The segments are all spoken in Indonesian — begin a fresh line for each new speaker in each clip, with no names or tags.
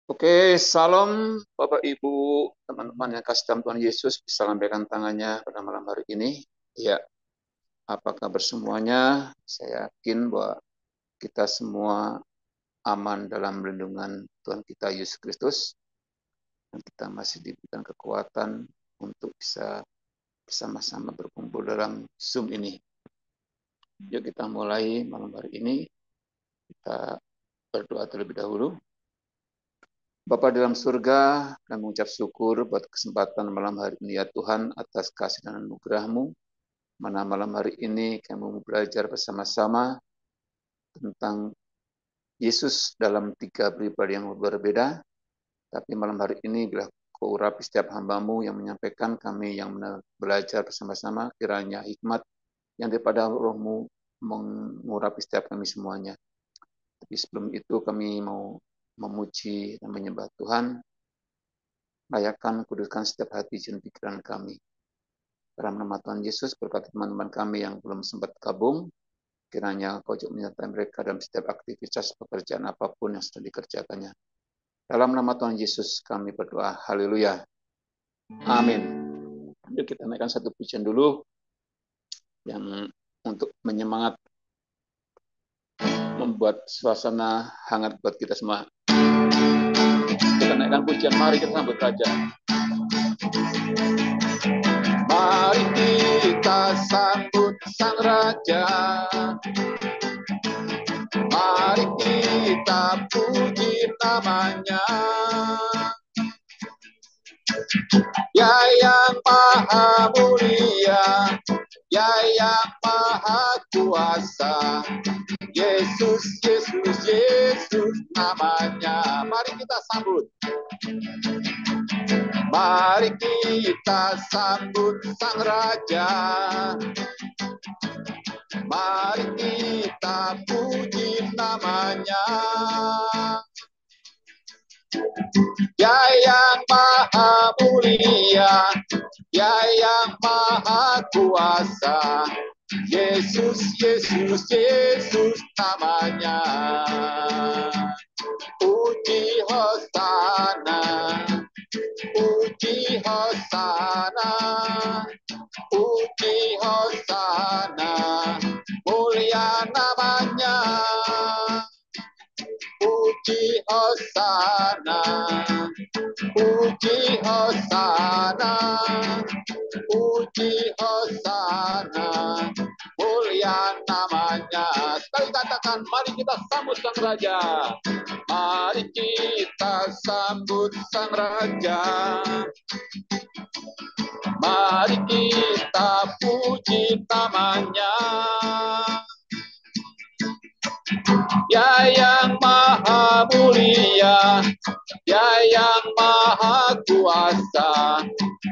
Oke, salam Bapak Ibu, teman-teman yang kasih dalam Tuhan Yesus, bisa lambaikan tangannya pada malam hari ini. Ya, apa kabar semuanya? Saya yakin bahwa kita semua aman dalam lindungan Tuhan kita Yesus Kristus, dan kita masih diberikan kekuatan untuk bisa bersama-sama berkumpul dalam Zoom ini. Yuk kita mulai malam hari ini, kita berdoa terlebih dahulu. Bapa dalam surga, kami mengucap syukur buat kesempatan malam hari ini ya Tuhan atas kasih dan anugerah-Mu. Mana malam hari ini kami mau belajar bersama-sama tentang Yesus dalam 3 pribadi yang berbeda. Tapi malam hari ini bila Kau urapi setiap hamba-Mu yang menyampaikan, kami yang belajar bersama-sama, kiranya hikmat yang daripada Roh-Mu mengurapi setiap kami semuanya. Tapi sebelum itu kami mau memuji dan menyembah Tuhan. Layakan, kuduskan setiap hati dan pikiran kami. Dalam nama Tuhan Yesus, berkati teman-teman kami yang belum sempat gabung, kiranya Kau juga menyertai mereka dalam setiap aktivitas pekerjaan apapun yang sedang dikerjakannya. Dalam nama Tuhan Yesus kami berdoa. Haleluya. Amin. Yuk kita naikkan satu pujian dulu yang untuk menyemangat, membuat suasana hangat buat kita semua. Kita naikkan pujian, mari kita sambut Raja. Mari kita sambut Sang Raja. Mari kita puji namanya. Ya yang maha mulia, ya yang maha kuasa. Yesus, Yesus, Yesus namanya. Mari kita sambut. Mari kita sambut Sang Raja. Mari kita puji namanya. Ya yang maha mulia, ya yang maha kuasa. Yesus, Yesus, Yesus namanya. Puji Hosana, puji Hosana, puji Hosana, mulia namanya. Puji Hosana, puji Hosana, puji Hosana, mulia namanya. Sekali katakan, mari kita sambut Sang Raja. Mari kita sambut Sang Raja. Mari kita puji namanya. Ya yang maha mulia, ya yang maha kuasa.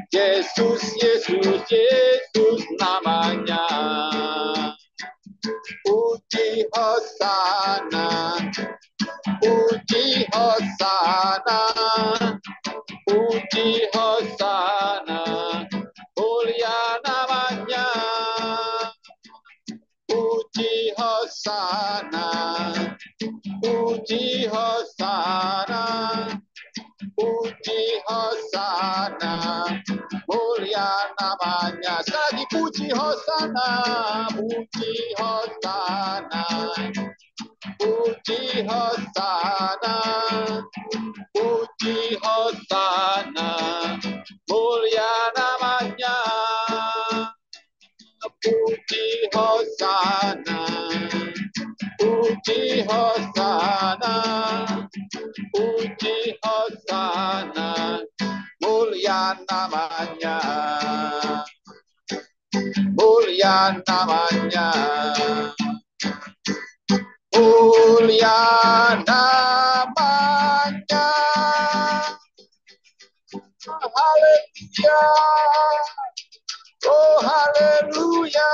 Yesus, Yesus, Yesus namanya. Puji Hosana, puji Hosana, puji Hosana, mulia namanya. Puji Hosana, puji Hosana, puji Hosana, mulia namanya. Sekali lagi, puji Hosana, puji Hosana, puji Hosana, puji Hosana, mulia namanya. Puji Hosana, puji Hosana, puji Hosana, mulia namanya. Mulia namanya. Mulia namanya. Haleluya. Oh haleluya.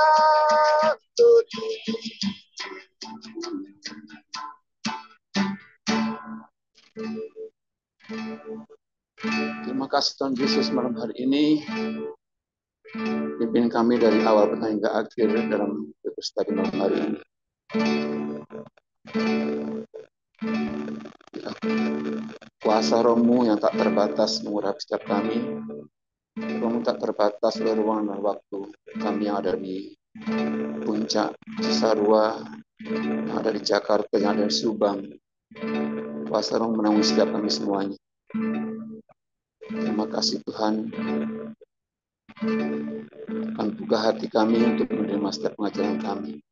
Terima kasih Tuhan Yesus malam hari ini. Pimpin kami dari awal pertanyaan hingga akhir dalam Bible malam hari ini. kuasa Roh-Mu yang tak terbatas mengurapi setiap kami. Roh-Mu tak terbatas oleh ruang dan waktu. Kami yang ada di Puncak, Cisarua, yang ada di Jakarta, yang ada di Subang. Kuasa Roh menanggung setiap kami semuanya. Terima kasih Tuhan. Akan buka hati kami untuk menerima setiap pengajaran kami.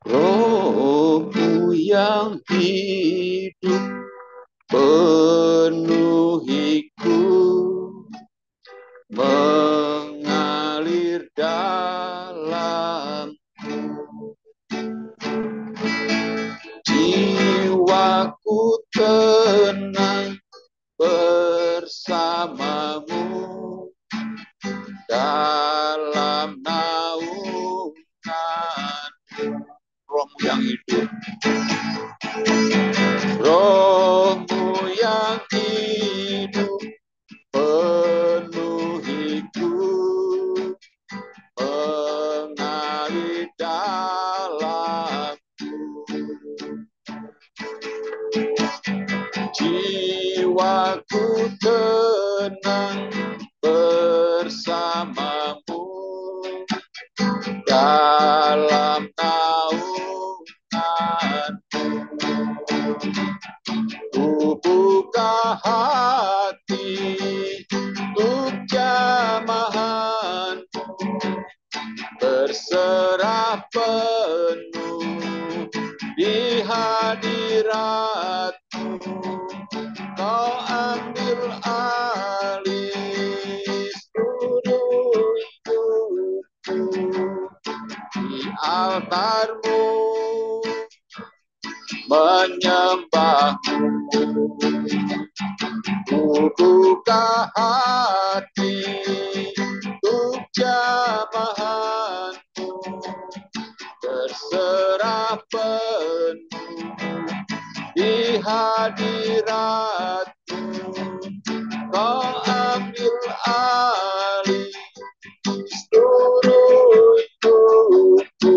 Roh-Mu yang hidup penuhiku, mengalir dalamku. Jiwaku tenang bersamamu dalam naungan. Roh-Mu yang hidup, Roh-Mu yang hidup penuhiku, mengalir dalamku. Jiwaku tenang bersamamu dalam naunganmu. Ku buka hati untuk jamahanmu, berserah penuh di hadiratmu. Kau ambil alih seluruh hidupku di altarmu, menyembahmu. Ku buka hati untuk jamahanmu, berserah penuh di hadiratmu. Kau ambil alih seluruh hidupku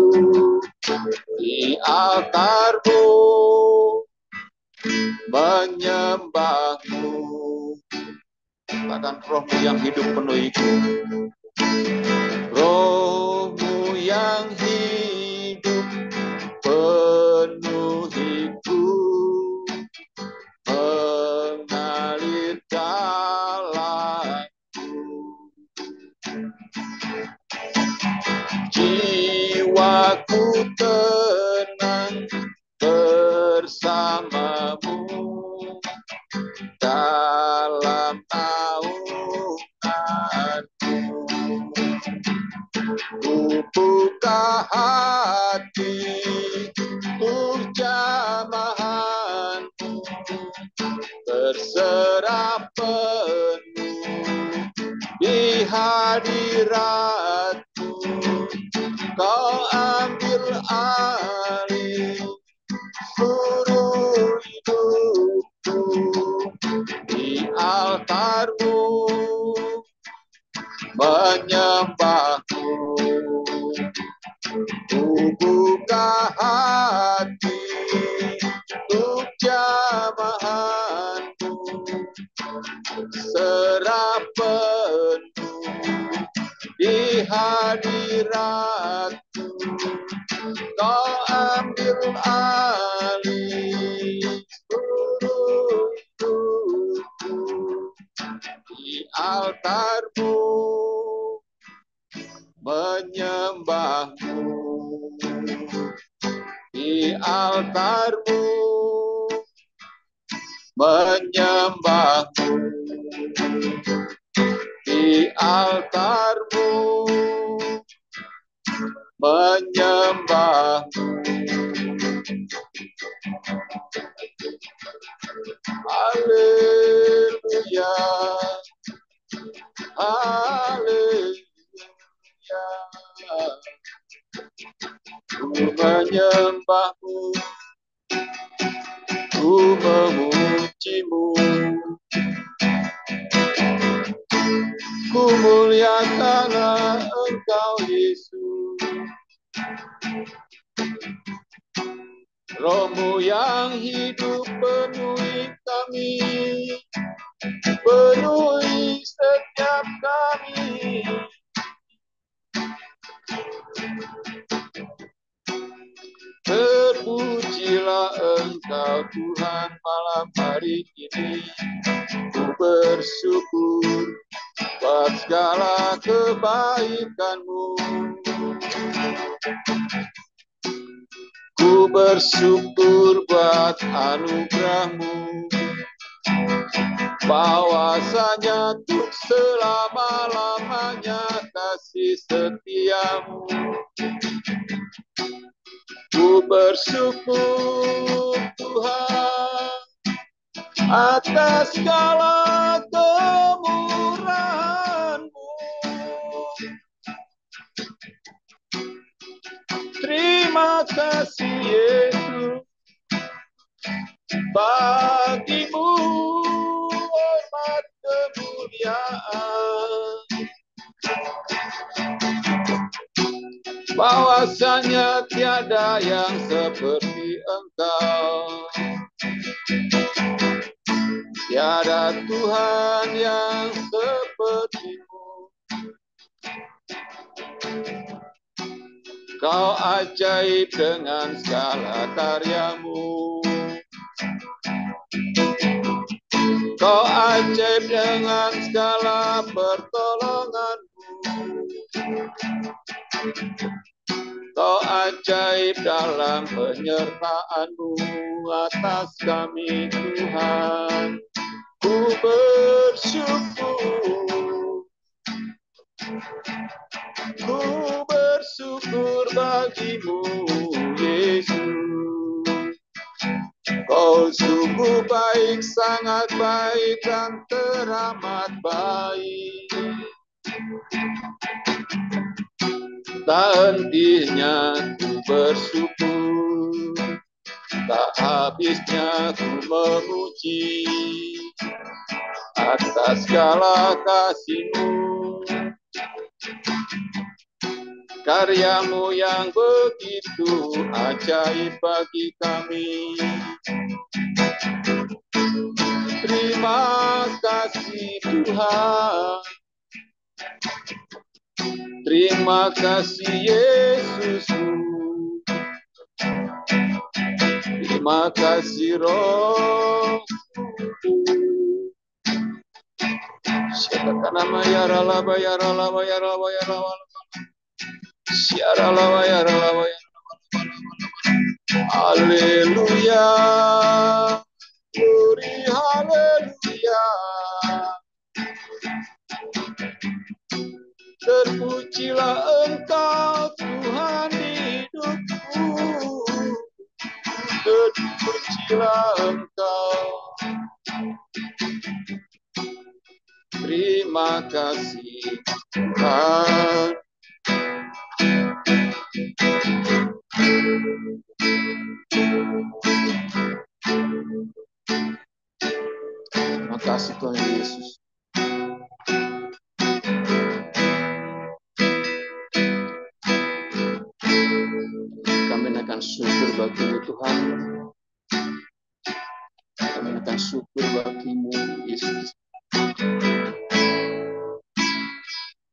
di altarmu, menyembahmu. Katakan Roh-Mu yang hidup penuhiku, Roh-Mu yang hidup penuhiku, mengalir dalamku. Jiwaku tenang bersamamu dalam naunganmu. Ku buka hati untuk jamahanmu, berserah penuh di hadiratmu. Kau ambil alih seluruh hidupku di altarmu, menyembahmu. Ku buka hati untuk jamahanmu, serah penuh di hadiratmu. Kau ambil alih seluruh hidupku di altarmu, menyembahmu. Di altarmu, menyembahmu. Di altarmu, menyembahmu. Haleluya, haleluya. Ku menyembahmu, ku memujimu, ku muliakan Engkau Yesus. Roh-Mu yang hidup penuhi kami, penuhi setiap kami. Terpujilah Engkau Tuhan malam hari ini. Ku bersyukur buat segala kebaikan-Mu. Ku bersyukur buat anugerah-Mu, bahwasanya untuk selama-lamanya kasih setia-Mu. Ku bersyukur Tuhan atas segala kemurahan-Mu. Terima kasih Yesus, bagi-Mu hormat kemuliaan, bahwasanya tiada yang seperti Engkau, tiada Tuhan yang seperti-Mu. Kau ajaib dengan segala karya-Mu, Kau ajaib dengan segala pertolongan-Mu, Kau ajaib dalam penyertaan-Mu atas kami Tuhan. Ku bersyukur, ku bersyukur bagi-Mu Yesus. Kau sungguh baik, sangat baik dan teramat baik. Tak hentinya ku bersyukur, tak habisnya ku memuji atas segala kasih-Mu, karya-Mu yang begitu ajaib bagi kami. Terima kasih Tuhan, terima kasih Yesus-Ku, terima kasih Roh-Ku. Siapa nama ya ralaba ya ralaba ya ralaba ya ralaba, siara laba ya ralaba ya ralaba. Haleluya, glory haleluya. Terpujilah Engkau Tuhan hidupku, terpujilah Engkau. Terima kasih Tuhan. Terima kasih Tuhan Yesus. Kami akan syukur bagi-Mu Tuhan. Kami akan syukur bagi-Mu Yesus.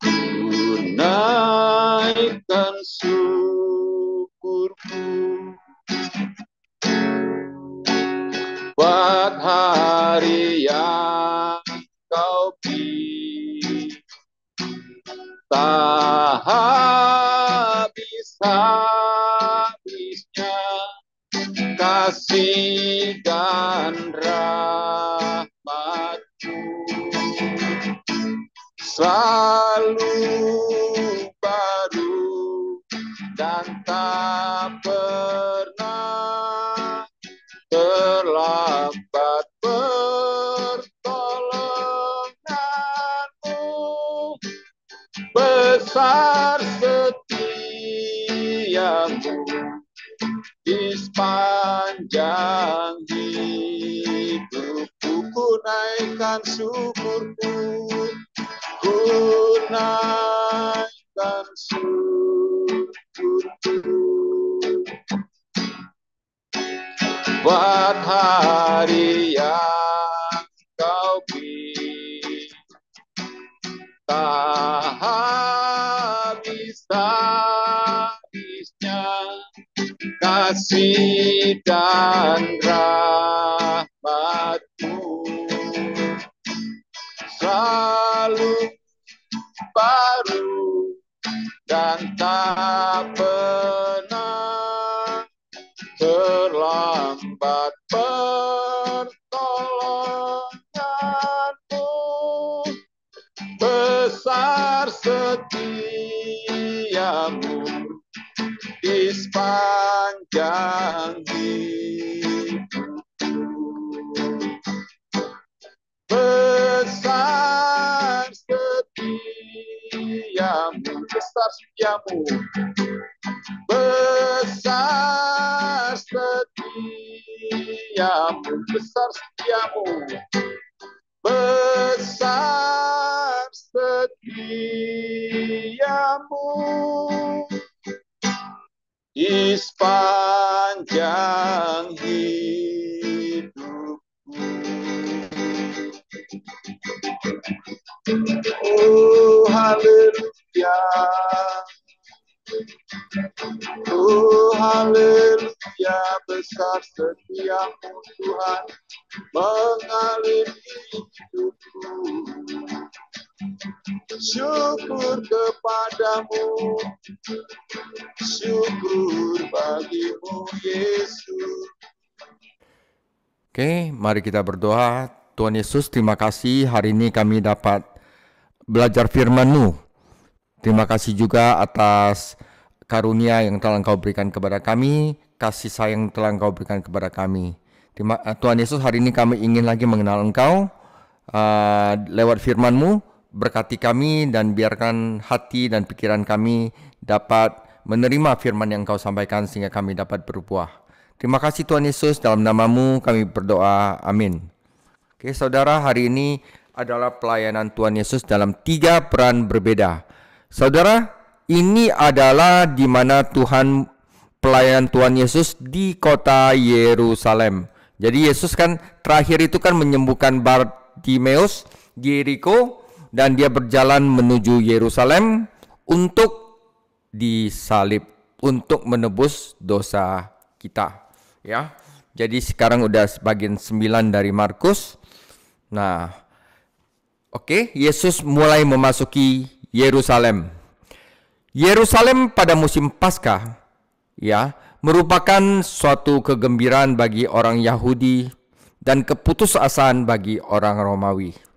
Ku naikkan syukurku buat hari yang Kau beri, tak habis-habisnya kasih dan rahmat-Mu, selalu baru dan tak pernah terlambat. Pertolongan-Mu besar, setia-Mu di sepanjang hidupku. Ku naikkan syukurku, ku naikkan syukurku. buat hari yang kau beri. Tak habis-habisnya kasih dan rahmat-Mu selalu baru dan tak pernah terlambat pertolongan-Mu. Besar setiamu di sepanjang hidupku. Besar setiamu, besar setiamu, besar setiamu, besar setiamu, besar setiamu di sepanjang hidupku. Oh haleluya, oh haleluya, besar setiamu Tuhan mengalir hidupku. Syukur kepadamu, syukur bagimu Yesus.
Oke, mari kita berdoa. Tuhan Yesus, terima kasih hari ini kami dapat belajar firman-Mu. Terima kasih juga atas karunia yang telah Engkau berikan kepada kami, kasih sayang yang telah Engkau berikan kepada kami. Tuhan Yesus, hari ini kami ingin lagi mengenal Engkau lewat firman-Mu. Berkati kami dan biarkan hati dan pikiran kami dapat menerima firman yang Engkau sampaikan sehingga kami dapat berbuah. Terima kasih Tuhan Yesus, dalam nama-Mu kami berdoa, amin. Oke saudara, hari ini adalah pelayanan Tuhan Yesus dalam 3 peran berbeda. Saudara, ini adalah di mana pelayanan Tuhan Yesus di kota Yerusalem. Jadi Yesus kan terakhir itu kan menyembuhkan Bartimeus di Yeriko, dan dia berjalan menuju Yerusalem untuk disalib, untuk menebus dosa kita. Ya, jadi sekarang udah bagian 9 dari Markus. Nah, oke, Yesus mulai memasuki Yerusalem. Yerusalem pada musim Paskah, ya, merupakan suatu kegembiraan bagi orang Yahudi dan keputusasaan bagi orang Romawi.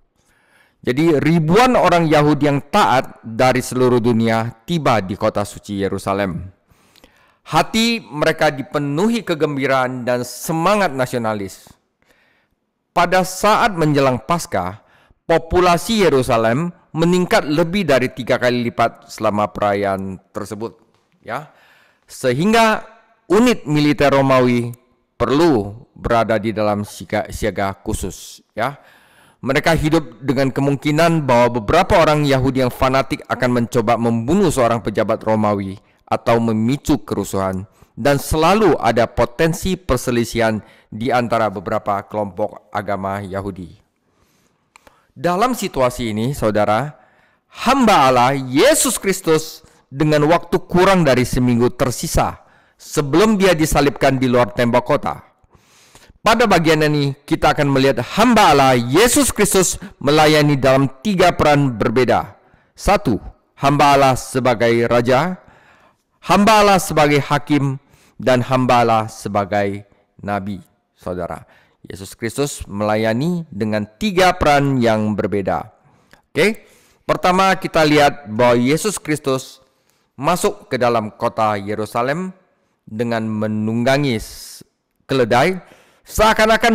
Jadi ribuan orang Yahudi yang taat dari seluruh dunia tiba di kota suci Yerusalem. Hati mereka dipenuhi kegembiraan dan semangat nasionalis. Pada saat menjelang Paskah, populasi Yerusalem meningkat lebih dari 3 kali lipat selama perayaan tersebut. Ya, sehingga unit militer Romawi perlu berada di dalam siaga khusus. Ya, mereka hidup dengan kemungkinan bahwa beberapa orang Yahudi yang fanatik akan mencoba membunuh seorang pejabat Romawi atau memicu kerusuhan, dan selalu ada potensi perselisihan di antara beberapa kelompok agama Yahudi. Dalam situasi ini, saudara, hamba Allah Yesus Kristus dengan waktu kurang dari seminggu tersisa sebelum dia disalibkan di luar tembok kota. Pada bagian ini kita akan melihat hamba Allah Yesus Kristus melayani dalam 3 peran berbeda. 1. Hamba Allah sebagai raja, hamba Allah sebagai hakim, dan hamba Allah sebagai nabi. Saudara, Yesus Kristus melayani dengan 3 peran yang berbeda. Oke, pertama kita lihat bahwa Yesus Kristus masuk ke dalam kota Yerusalem dengan menunggangi keledai, seakan-akan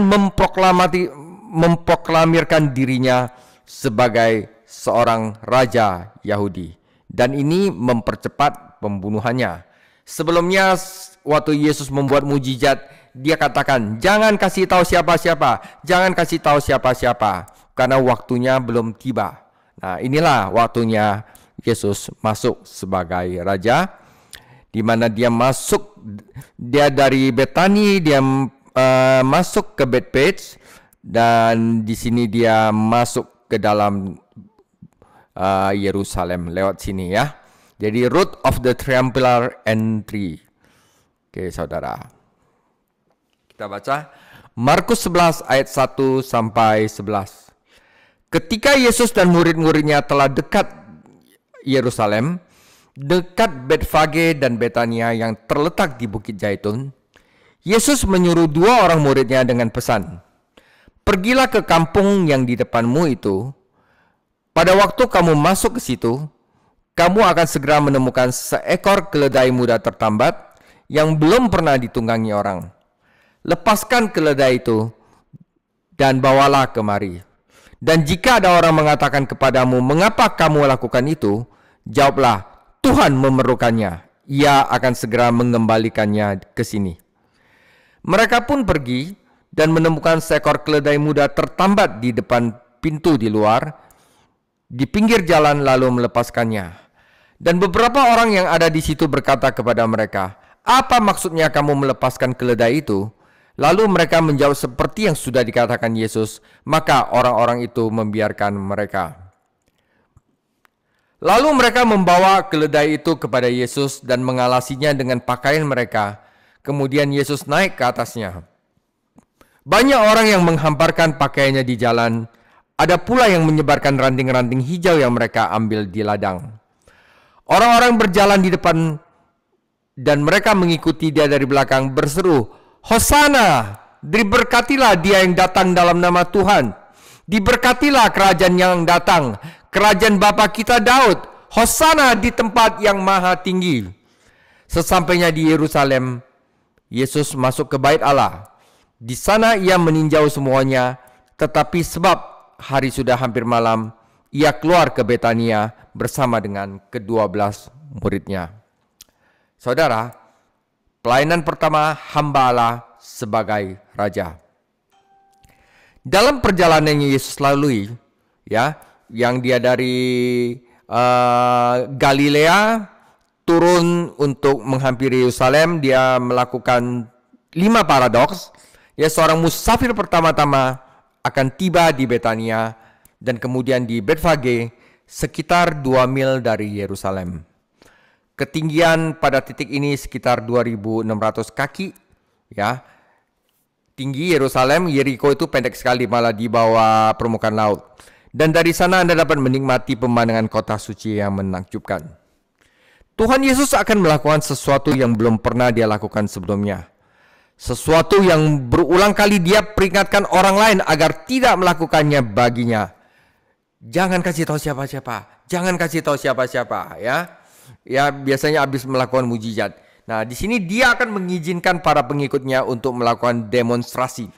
memproklamirkan dirinya sebagai seorang raja Yahudi, dan ini mempercepat pembunuhannya. Sebelumnya waktu Yesus membuat mujizat, dia katakan, jangan kasih tahu siapa-siapa, jangan kasih tahu siapa-siapa, karena waktunya belum tiba. Nah, inilah waktunya Yesus masuk sebagai raja, di mana dia masuk, dia dari Betani, dia masuk ke Bethpage dan di sini dia masuk ke dalam Yerusalem lewat sini ya. Jadi route of the triumphal entry. Oke, saudara. Kita baca Markus 11 ayat 1 sampai 11. Ketika Yesus dan murid-muridnya telah dekat Yerusalem, dekat Betfage dan Betania yang terletak di Bukit Zaitun, Yesus menyuruh 2 orang muridnya dengan pesan, "Pergilah ke kampung yang di depanmu itu. Pada waktu kamu masuk ke situ, kamu akan segera menemukan seekor keledai muda tertambat yang belum pernah ditunggangi orang. Lepaskan keledai itu dan bawalah kemari. Dan jika ada orang mengatakan kepadamu, mengapa kamu lakukan itu? Jawablah, Tuhan memerlukannya. Ia akan segera mengembalikannya ke sini." Mereka pun pergi dan menemukan seekor keledai muda tertambat di depan pintu di luar, di pinggir jalan, lalu melepaskannya. Dan beberapa orang yang ada di situ berkata kepada mereka, "Apa maksudnya kamu melepaskan keledai itu?" Lalu mereka menjawab seperti yang sudah dikatakan Yesus. Maka orang-orang itu membiarkan mereka. Lalu mereka membawa keledai itu kepada Yesus dan mengalasinya dengan pakaian mereka. Kemudian Yesus naik ke atasnya. Banyak orang yang menghamparkan pakaiannya di jalan. Ada pula yang menyebarkan ranting-ranting hijau yang mereka ambil di ladang. Orang-orang berjalan di depan dan mereka mengikuti dia dari belakang berseru, "Hosana, diberkatilah dia yang datang dalam nama Tuhan. Diberkatilah kerajaan yang datang, kerajaan Bapa kita Daud. Hosana di tempat yang maha tinggi." Sesampainya di Yerusalem, Yesus masuk ke Bait Allah. Di sana ia meninjau semuanya, tetapi sebab hari sudah hampir malam, ia keluar ke Betania bersama dengan ke-12 muridnya. Saudara, pelayanan pertama hamba Allah sebagai raja. Dalam perjalanan yang Yesus lalui, ya, yang dia dari Galilea turun untuk menghampiri Yerusalem, dia melakukan 5 paradoks. Ya, seorang musafir pertama-tama akan tiba di Betania dan kemudian di Betfage, sekitar 2 mil dari Yerusalem. Ketinggian pada titik ini sekitar 2.600 kaki, ya. Tinggi Yerusalem, Yeriko itu pendek sekali, malah di bawah permukaan laut. Dan dari sana Anda dapat menikmati pemandangan kota suci yang menakjubkan. Tuhan Yesus akan melakukan sesuatu yang belum pernah dia lakukan sebelumnya. Sesuatu yang berulang kali dia peringatkan orang lain agar tidak melakukannya baginya. Jangan kasih tahu siapa-siapa. Jangan kasih tahu siapa-siapa, ya. Ya, biasanya habis melakukan mujizat. Nah, di sini dia akan mengizinkan para pengikutnya untuk melakukan demonstrasi.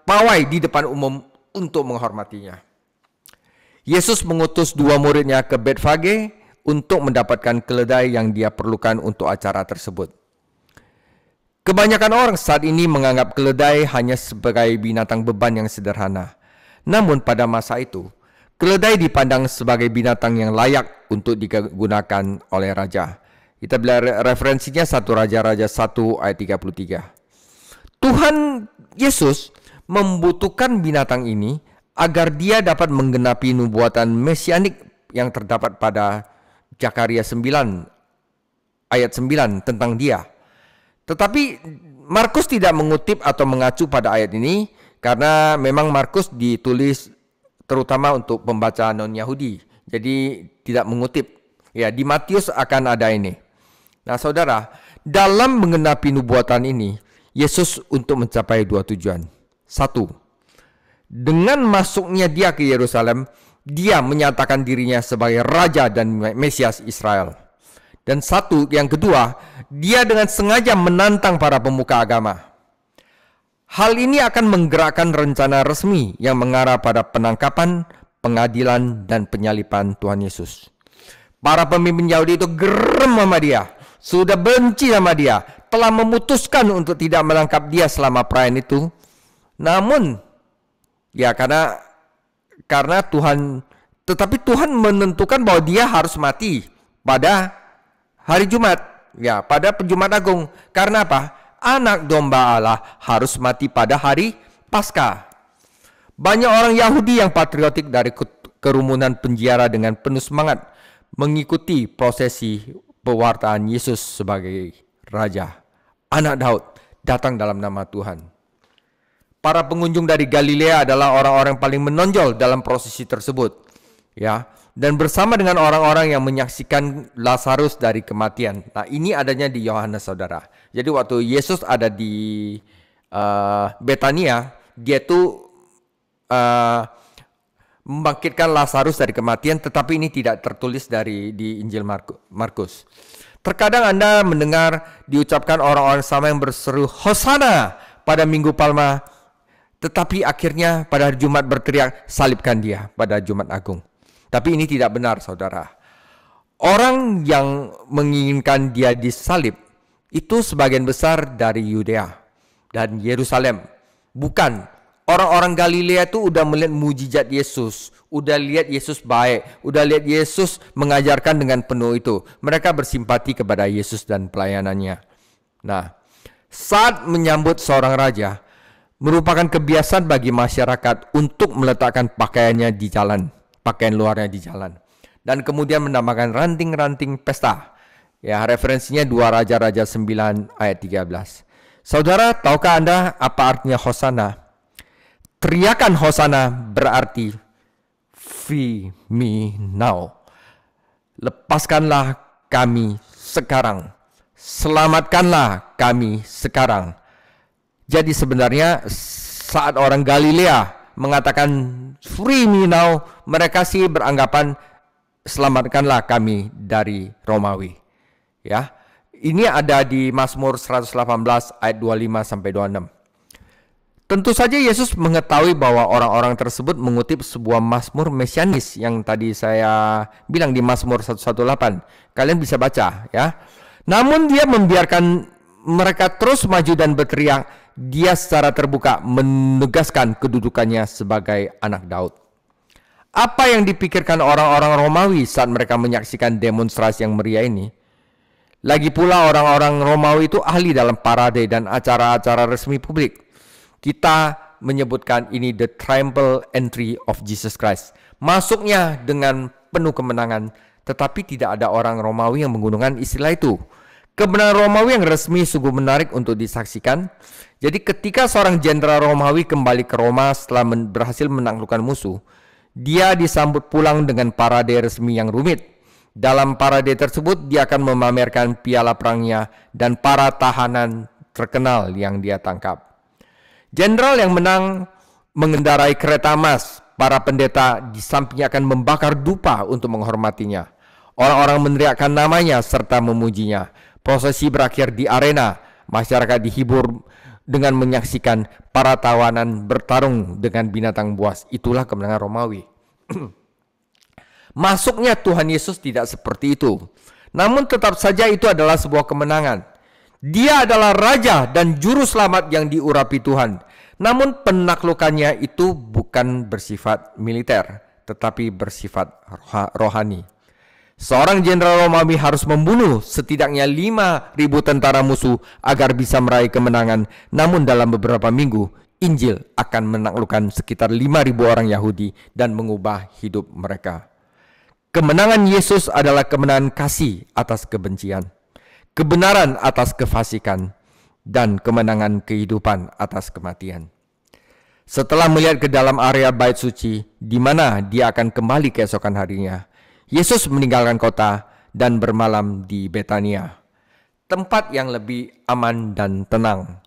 Pawai di depan umum untuk menghormatinya. Yesus mengutus 2 muridnya ke Betfage untuk mendapatkan keledai yang dia perlukan untuk acara tersebut. Kebanyakan orang saat ini menganggap keledai hanya sebagai binatang beban yang sederhana. Namun pada masa itu, keledai dipandang sebagai binatang yang layak untuk digunakan oleh raja. Kita belajar referensinya 1 Raja-Raja 1 ayat 33. Tuhan Yesus membutuhkan binatang ini agar dia dapat menggenapi nubuatan mesianik yang terdapat pada Zakaria 9 ayat 9 tentang dia. Tetapi Markus tidak mengutip atau mengacu pada ayat ini karena memang Markus ditulis terutama untuk pembaca non-Yahudi. Jadi tidak mengutip. Ya, di Matius akan ada ini. Nah, saudara, dalam menggenapi nubuatan ini, Yesus untuk mencapai 2 tujuan. 1. Dengan masuknya dia ke Yerusalem, dia menyatakan dirinya sebagai raja dan Mesias Israel. Dan yang kedua, dia dengan sengaja menantang para pemuka agama. Hal ini akan menggerakkan rencana resmi yang mengarah pada penangkapan, pengadilan, dan penyaliban Tuhan Yesus. Para pemimpin Yahudi itu geram sama dia, sudah benci sama dia, telah memutuskan untuk tidak menangkap dia selama perayaan itu. Namun, ya karena Tuhan menentukan bahwa dia harus mati pada hari Jumat, ya pada Jumat Agung. Karena apa? Anak domba Allah harus mati pada hari Paskah. Banyak orang Yahudi yang patriotik dari kerumunan penjara dengan penuh semangat mengikuti prosesi pewartaan Yesus sebagai Raja. Anak Daud datang dalam nama Tuhan. Para pengunjung dari Galilea adalah orang-orang paling menonjol dalam prosesi tersebut. Ya, dan bersama dengan orang-orang yang menyaksikan Lazarus dari kematian. Nah, ini adanya di Yohanes, saudara. Jadi waktu Yesus ada di Betania, dia tuh membangkitkan Lazarus dari kematian, tetapi ini tidak tertulis di Injil Markus. Terkadang Anda mendengar diucapkan orang-orang sama yang berseru Hosana pada Minggu Palma, tetapi akhirnya pada hari Jumat berteriak salibkan dia pada Jumat Agung. Tapi ini tidak benar, saudara. Orang yang menginginkan dia disalib itu sebagian besar dari Yudea dan Yerusalem. Bukan. Orang-orang Galilea itu udah melihat mujizat Yesus, udah lihat Yesus baik, udah lihat Yesus mengajarkan dengan penuh itu. Mereka bersimpati kepada Yesus dan pelayanannya. Nah, saat menyambut seorang raja, merupakan kebiasaan bagi masyarakat untuk meletakkan pakaiannya di jalan, pakaian luarnya di jalan, dan kemudian menambahkan ranting-ranting pesta. Ya, referensinya 2 Raja-Raja 9 ayat 13. Saudara, tahukah Anda apa artinya Hosana? Teriakan Hosana berarti free me now. Lepaskanlah kami sekarang. Selamatkanlah kami sekarang. Jadi sebenarnya saat orang Galilea mengatakan free me now, mereka sih beranggapan selamatkanlah kami dari Romawi. Ya. Ini ada di Mazmur 118 ayat 25 sampai 26. Tentu saja Yesus mengetahui bahwa orang-orang tersebut mengutip sebuah mazmur mesianis yang tadi saya bilang di Mazmur 118. Kalian bisa baca ya. Namun dia membiarkan mereka terus maju dan berteriak. Dia secara terbuka menegaskan kedudukannya sebagai anak Daud. Apa yang dipikirkan orang-orang Romawi saat mereka menyaksikan demonstrasi yang meriah ini? Lagi pula orang-orang Romawi itu ahli dalam parade dan acara-acara resmi publik. Kita menyebutkan ini the triumphal entry of Jesus Christ. Masuknya dengan penuh kemenangan, tetapi tidak ada orang Romawi yang menggunakan istilah itu. Kebenaran Romawi yang resmi sungguh menarik untuk disaksikan. Jadi ketika seorang jenderal Romawi kembali ke Roma setelah berhasil menaklukkan musuh, dia disambut pulang dengan parade resmi yang rumit. Dalam parade tersebut dia akan memamerkan piala perangnya dan para tahanan terkenal yang dia tangkap. Jenderal yang menang mengendarai kereta emas. Para pendeta di sampingnya akan membakar dupa untuk menghormatinya. Orang-orang meneriakkan namanya serta memujinya. Prosesi berakhir di arena. Masyarakat dihibur dengan menyaksikan para tawanan bertarung dengan binatang buas. Itulah kemenangan Romawi. Masuknya Tuhan Yesus tidak seperti itu. Namun tetap saja itu adalah sebuah kemenangan. Dia adalah Raja dan Juru Selamat yang diurapi Tuhan. Namun penaklukannya itu bukan bersifat militer, tetapi bersifat rohani. Seorang jenderal Romawi harus membunuh setidaknya 5.000 tentara musuh agar bisa meraih kemenangan. Namun dalam beberapa minggu, Injil akan menaklukkan sekitar 5.000 orang Yahudi dan mengubah hidup mereka. Kemenangan Yesus adalah kemenangan kasih atas kebencian, kebenaran atas kefasikan, dan kemenangan kehidupan atas kematian. Setelah melihat ke dalam area bait suci, di mana dia akan kembali keesokan harinya, Yesus meninggalkan kota dan bermalam di Betania, tempat yang lebih aman dan tenang.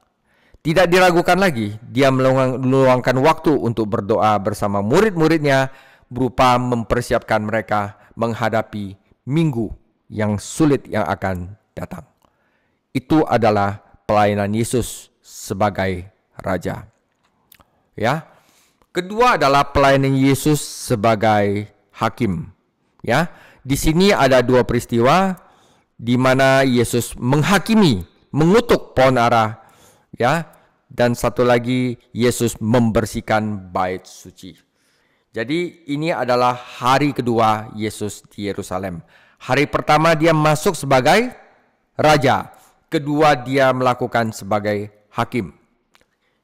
Tidak diragukan lagi, dia meluangkan waktu untuk berdoa bersama murid-muridnya, berupa mempersiapkan mereka menghadapi minggu yang sulit yang akan datang. Itu adalah pelayanan Yesus sebagai Raja. Ya. Kedua adalah pelayanan Yesus sebagai hakim. Ya. Di sini ada 2 peristiwa di mana Yesus menghakimi, mengutuk pohon ara, ya. Dan satu lagi Yesus membersihkan bait suci. Jadi ini adalah hari kedua Yesus di Yerusalem. Hari pertama dia masuk sebagai Raja. kedua dia melakukan sebagai hakim.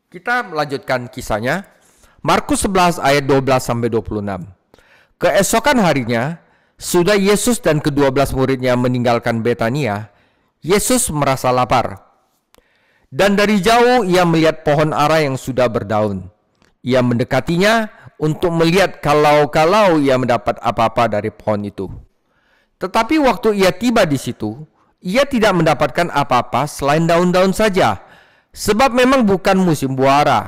Kita melanjutkan kisahnya. Markus 11 ayat 12 sampai 26. Keesokan harinya, sudah Yesus dan ke-12 muridnya meninggalkan Betania, Yesus merasa lapar. Dan dari jauh ia melihat pohon ara yang sudah berdaun. Ia mendekatinya untuk melihat kalau ia mendapat apa-apa dari pohon itu. Tetapi waktu ia tiba di situ, ia tidak mendapatkan apa-apa selain daun-daun saja, sebab memang bukan musim buah ara.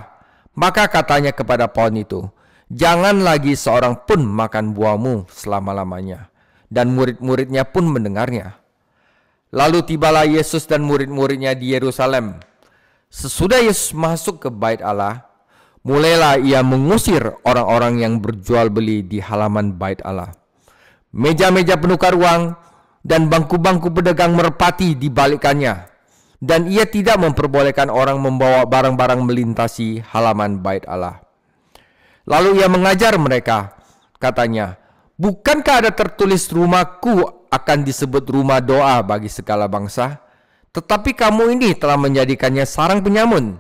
Maka katanya kepada pohon itu, "Jangan lagi seorang pun makan buahmu selama-lamanya." Dan murid-muridnya pun mendengarnya. Lalu tibalah Yesus dan murid-muridnya di Yerusalem. Sesudah Yesus masuk ke bait Allah, mulailah ia mengusir orang-orang yang berjual beli di halaman bait Allah. Meja-meja penukar uang dan bangku-bangku pedagang merpati dibalikkannya. Dan ia tidak memperbolehkan orang membawa barang-barang melintasi halaman bait Allah. Lalu ia mengajar mereka, katanya, "Bukankah ada tertulis rumahku akan disebut rumah doa bagi segala bangsa? Tetapi kamu ini telah menjadikannya sarang penyamun."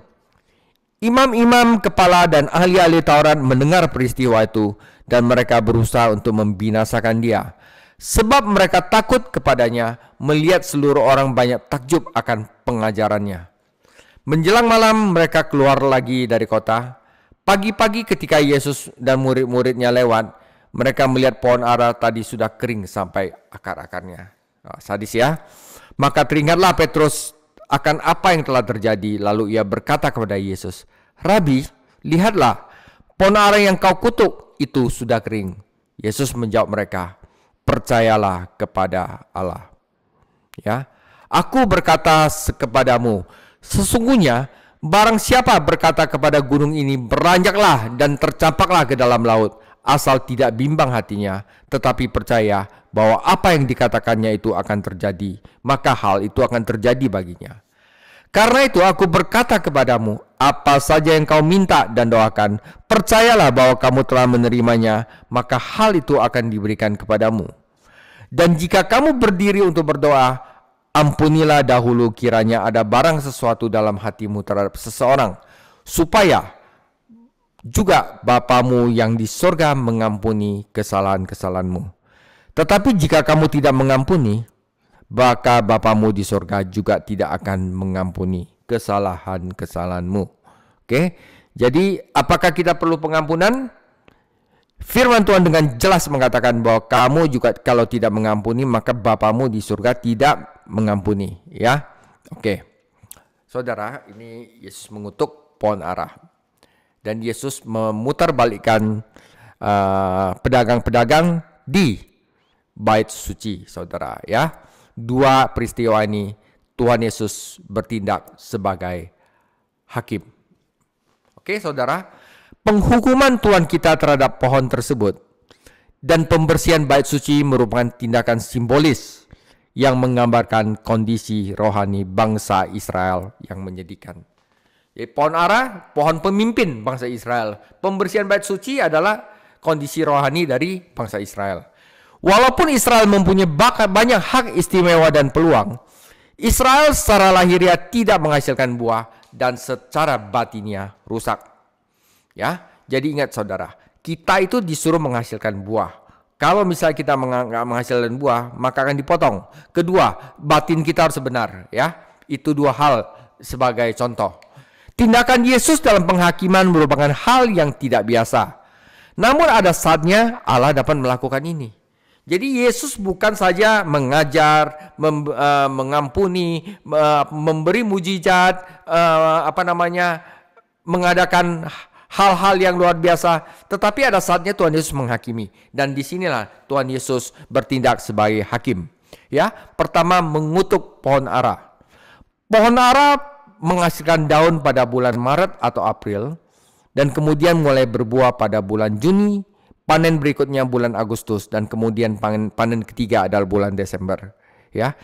Imam-imam kepala dan ahli-ahli Taurat mendengar peristiwa itu dan mereka berusaha untuk membinasakan dia. Sebab mereka takut kepadanya melihat seluruh orang banyak takjub akan pengajarannya. Menjelang malam mereka keluar lagi dari kota. Pagi-pagi ketika Yesus dan murid-muridnya lewat, mereka melihat pohon ara tadi sudah kering sampai akar-akarnya. Sadis ya. Maka teringatlah Petrus akan apa yang telah terjadi. Lalu ia berkata kepada Yesus, "Rabi, lihatlah, pohon ara yang kau kutuk itu sudah kering." Yesus menjawab mereka, "Percayalah kepada Allah." Ya, aku berkata kepadamu, sesungguhnya barang siapa berkata kepada gunung ini, "Beranjaklah dan tercampaklah ke dalam laut," asal tidak bimbang hatinya, tetapi percaya bahwa apa yang dikatakannya itu akan terjadi, maka hal itu akan terjadi baginya. Karena itu aku berkata kepadamu, apa saja yang kau minta dan doakan, percayalah bahwa kamu telah menerimanya, maka hal itu akan diberikan kepadamu. Dan jika kamu berdiri untuk berdoa, ampunilah dahulu kiranya ada barang sesuatu dalam hatimu terhadap seseorang, supaya juga Bapamu yang di sorga mengampuni kesalahan-kesalahanmu. Tetapi jika kamu tidak mengampuni, maka Bapamu di sorga juga tidak akan mengampuni kesalahan-kesalahanmu. Oke, jadi apakah kita perlu pengampunan? Firman Tuhan dengan jelas mengatakan bahwa kamu juga kalau tidak mengampuni, maka Bapamu di surga tidak mengampuni. Ya, oke. Saudara, ini Yesus mengutuk pohon ara. Dan Yesus memutarbalikkan pedagang-pedagang di bait suci, saudara. Ya, dua peristiwa ini Tuhan Yesus bertindak sebagai hakim. Oke, saudara, penghukuman Tuhan kita terhadap pohon tersebut dan pembersihan bait suci merupakan tindakan simbolis yang menggambarkan kondisi rohani bangsa Israel yang menyedihkan. Pohon ara, pohon pemimpin bangsa Israel. Pembersihan bait suci adalah kondisi rohani dari bangsa Israel. Walaupun Israel mempunyai banyak hak istimewa dan peluang, Israel secara lahiriah tidak menghasilkan buah dan secara batinnya rusak. Ya, jadi ingat saudara, kita itu disuruh menghasilkan buah. Kalau misalnya kita nggak menghasilkan buah, maka akan dipotong. Kedua, batin kita harus benar. Ya, itu dua hal sebagai contoh. Tindakan Yesus dalam penghakiman merupakan hal yang tidak biasa. Namun ada saatnya Allah dapat melakukan ini. Jadi Yesus bukan saja mengajar, mengampuni, memberi mujizat, mengadakan hal-hal yang luar biasa. Tetapi ada saatnya Tuhan Yesus menghakimi. Dan disinilah Tuhan Yesus bertindak sebagai hakim. Ya, pertama mengutuk pohon ara. Pohon ara menghasilkan daun pada bulan Maret atau April, dan kemudian mulai berbuah pada bulan Juni, panen berikutnya bulan Agustus, dan kemudian panen ketiga adalah bulan Desember. Ya,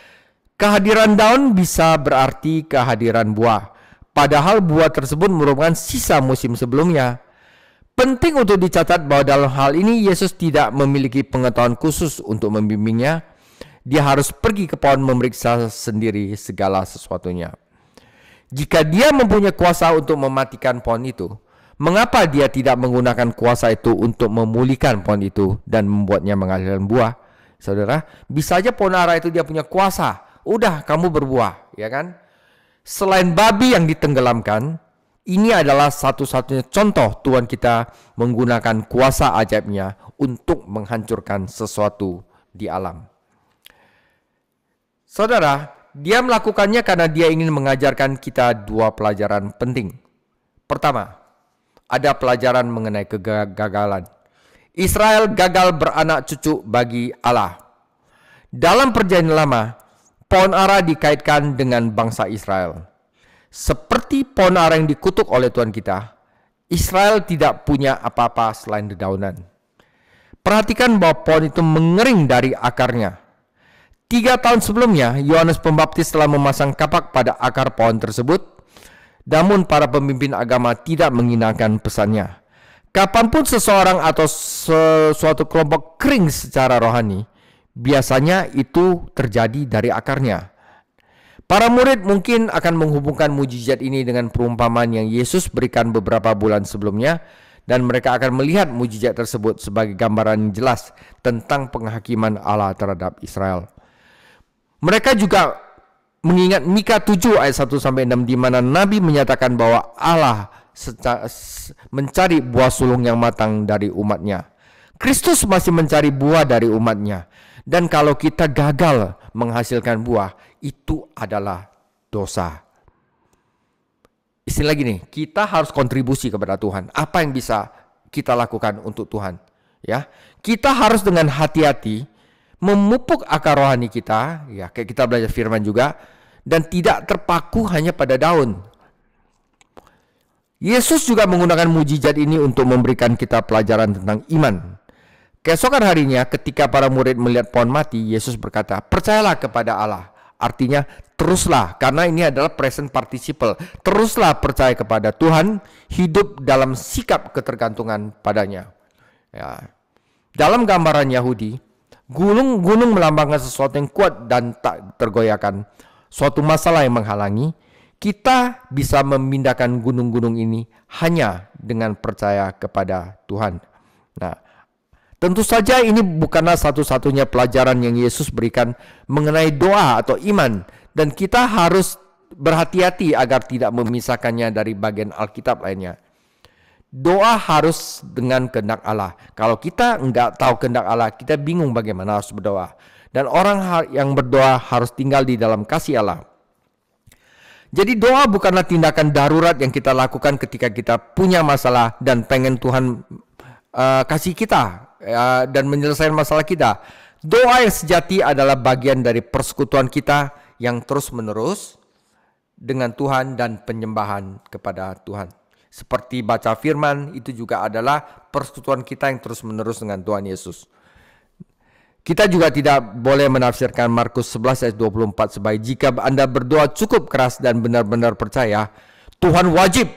kehadiran daun bisa berarti kehadiran buah, padahal buah tersebut merupakan sisa musim sebelumnya. Penting untuk dicatat bahwa dalam hal ini Yesus tidak memiliki pengetahuan khusus untuk membimbingnya. dia harus pergi ke pohon memeriksa sendiri segala sesuatunya. Jika dia mempunyai kuasa untuk mematikan pohon itu, mengapa dia tidak menggunakan kuasa itu untuk memulihkan pohon itu dan membuatnya menghasilkan buah? Saudara, bisa aja pohon ara itu dia punya kuasa. Udah, kamu berbuah, ya kan? Selain babi yang ditenggelamkan, ini adalah satu-satunya contoh Tuhan kita menggunakan kuasa ajaibnya untuk menghancurkan sesuatu di alam. Saudara, dia melakukannya karena dia ingin mengajarkan kita dua pelajaran penting. Pertama, ada pelajaran mengenai kegagalan. Israel gagal beranak cucu bagi Allah. Dalam perjanjian lama, pohon ara dikaitkan dengan bangsa Israel. Seperti pohon ara yang dikutuk oleh Tuhan kita, Israel tidak punya apa-apa selain dedaunan. Perhatikan bahwa pohon itu mengering dari akarnya. 3 tahun sebelumnya, Yohanes Pembaptis telah memasang kapak pada akar pohon tersebut, namun para pemimpin agama tidak menghinakan pesannya. Kapanpun seseorang atau suatu kelompok kering secara rohani, biasanya itu terjadi dari akarnya. Para murid mungkin akan menghubungkan mujizat ini dengan perumpamaan yang Yesus berikan beberapa bulan sebelumnya, dan mereka akan melihat mujizat tersebut sebagai gambaran yang jelas tentang penghakiman Allah terhadap Israel. Mereka juga mengingat Mika 7 ayat 1-6 di mana Nabi menyatakan bahwa Allah mencari buah sulung yang matang dari umatnya. Kristus masih mencari buah dari umatnya. Dan kalau kita gagal menghasilkan buah, itu adalah dosa. Istilah gini, kita harus kontribusi kepada Tuhan. Apa yang bisa kita lakukan untuk Tuhan? Ya, kita harus dengan hati-hati memupuk akar rohani kita, ya kayak kita belajar firman juga, dan tidak terpaku hanya pada daun. Yesus juga menggunakan mujizat ini untuk memberikan kita pelajaran tentang iman. Keesokan harinya ketika para murid melihat pohon mati, Yesus berkata, percayalah kepada Allah. Artinya teruslah, karena ini adalah present participle. Teruslah percaya kepada Tuhan, hidup dalam sikap ketergantungan padanya. Ya. Dalam gambaran Yahudi, gunung melambangkan sesuatu yang kuat dan tak tergoyahkan. Suatu masalah yang menghalangi, kita bisa memindahkan gunung-gunung ini hanya dengan percaya kepada Tuhan. Nah, tentu saja ini bukanlah satu-satunya pelajaran yang Yesus berikan mengenai doa atau iman, dan kita harus berhati-hati agar tidak memisahkannya dari bagian Alkitab lainnya. Doa harus dengan kehendak Allah. Kalau kita enggak tahu kehendak Allah, kita bingung bagaimana harus berdoa. Dan orang yang berdoa harus tinggal di dalam kasih Allah. Jadi doa bukanlah tindakan darurat yang kita lakukan ketika kita punya masalah dan pengen Tuhan kasih kita dan menyelesaikan masalah kita. Doa yang sejati adalah bagian dari persekutuan kita yang terus-menerus dengan Tuhan dan penyembahan kepada Tuhan. Seperti baca firman, itu juga adalah persekutuan kita yang terus-menerus dengan Tuhan Yesus. Kita juga tidak boleh menafsirkan Markus 11 ayat 24 sebagai jika Anda berdoa cukup keras dan benar-benar percaya, Tuhan wajib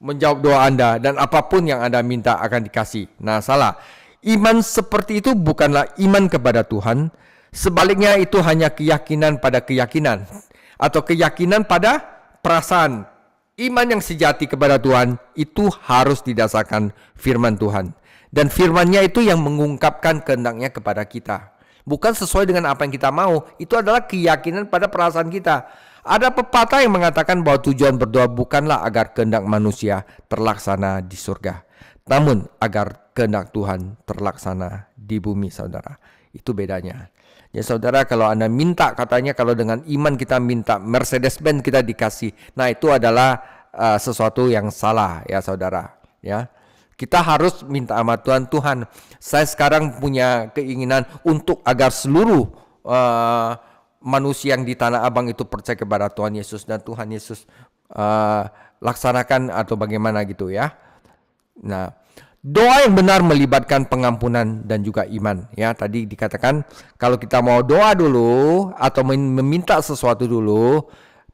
menjawab doa Anda dan apapun yang Anda minta akan dikasih. Nah, salah. Iman seperti itu bukanlah iman kepada Tuhan. Sebaliknya itu hanya keyakinan pada keyakinan atau keyakinan pada perasaan. Iman yang sejati kepada Tuhan itu harus didasarkan firman Tuhan. Dan firman-Nya itu yang mengungkapkan kehendak-Nya kepada kita. Bukan sesuai dengan apa yang kita mau. Itu adalah keyakinan pada perasaan kita. Ada pepatah yang mengatakan bahwa tujuan berdoa bukanlah agar kehendak manusia terlaksana di surga, namun agar kehendak Tuhan terlaksana di bumi, saudara. Itu bedanya. Ya saudara, kalau Anda minta, katanya kalau dengan iman kita minta Mercedes-Benz kita dikasih. Nah, itu adalah sesuatu yang salah ya saudara. Ya, kita harus minta sama Tuhan. Tuhan, saya sekarang punya keinginan untuk agar seluruh manusia yang di Tanah Abang itu percaya kepada Tuhan Yesus, dan Tuhan Yesus laksanakan atau bagaimana gitu ya. Nah, doa yang benar melibatkan pengampunan dan juga iman. Ya, tadi dikatakan kalau kita mau doa dulu atau meminta sesuatu dulu,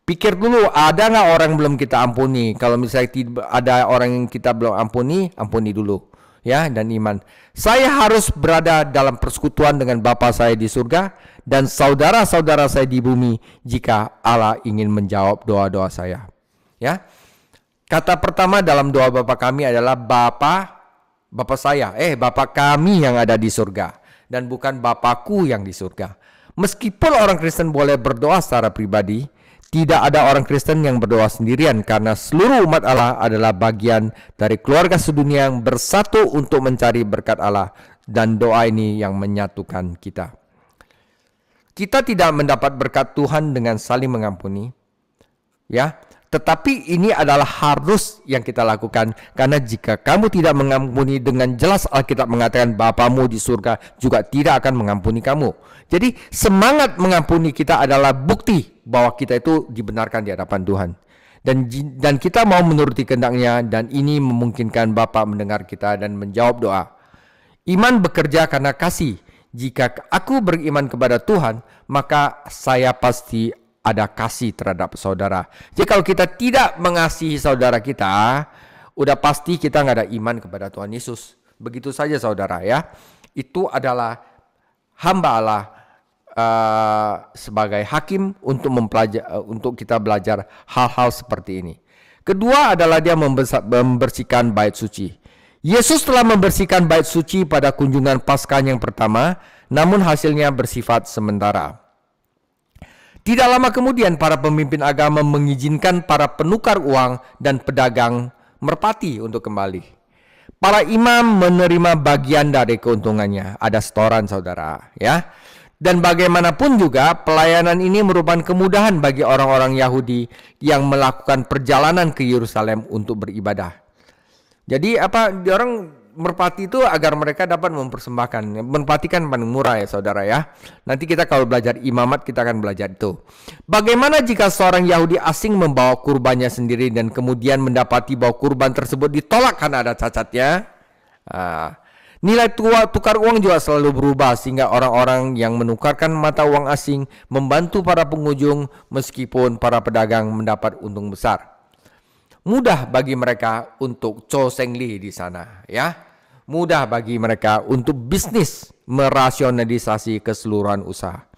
pikir dulu ada nggak orang belum kita ampuni. Kalau misalnya ada orang yang kita belum ampuni, ampuni dulu. ya, dan iman. Saya harus berada dalam persekutuan dengan Bapa saya di surga dan saudara-saudara saya di bumi jika Allah ingin menjawab doa-doa saya. Ya. Kata pertama dalam doa Bapa kami adalah Bapa kami yang ada di surga, dan bukan Bapakku yang di surga. Meskipun orang Kristen boleh berdoa secara pribadi, tidak ada orang Kristen yang berdoa sendirian, karena seluruh umat Allah adalah bagian dari keluarga sedunia yang bersatu untuk mencari berkat Allah, dan doa ini yang menyatukan kita. Kita tidak mendapat berkat Tuhan dengan saling mengampuni, ya. Tetapi ini adalah harus yang kita lakukan, karena jika kamu tidak mengampuni, dengan jelas Alkitab mengatakan Bapamu di surga juga tidak akan mengampuni kamu. Jadi semangat mengampuni kita adalah bukti bahwa kita itu dibenarkan di hadapan Tuhan. Dan kita mau menuruti kehendak-Nya, dan ini memungkinkan Bapa mendengar kita dan menjawab doa. Iman bekerja karena kasih. Jika aku beriman kepada Tuhan, maka saya pasti ada kasih terhadap saudara. Jadi kalau kita tidak mengasihi saudara kita, udah pasti kita nggak ada iman kepada Tuhan Yesus. Begitu saja saudara ya. Itu adalah hamba Allah sebagai hakim untuk kita belajar hal-hal seperti ini. Kedua adalah dia membersihkan bait suci. Yesus telah membersihkan bait suci pada kunjungan Paskah yang pertama, namun hasilnya bersifat sementara. Tidak lama kemudian para pemimpin agama mengizinkan para penukar uang dan pedagang merpati untuk kembali. Para imam menerima bagian dari keuntungannya. Ada setoran saudara ya. Dan bagaimanapun juga pelayanan ini merupakan kemudahan bagi orang-orang Yahudi yang melakukan perjalanan ke Yerusalem untuk beribadah. Jadi orang merpati itu agar mereka dapat mempersembahkan. Merpati kan paling murah ya saudara ya. Nanti kita kalau belajar imamat kita akan belajar itu. Bagaimana jika seorang Yahudi asing membawa kurbannya sendiri dan kemudian mendapati bahwa kurban tersebut ditolak karena ada cacatnya? Nilai tukar uang juga selalu berubah, sehingga orang-orang yang menukarkan mata uang asing membantu para pengunjung meskipun para pedagang mendapat untung besar. Mudah bagi mereka untuk cho seng li di sana ya. Mudah bagi mereka untuk bisnis merasionalisasi keseluruhan usaha.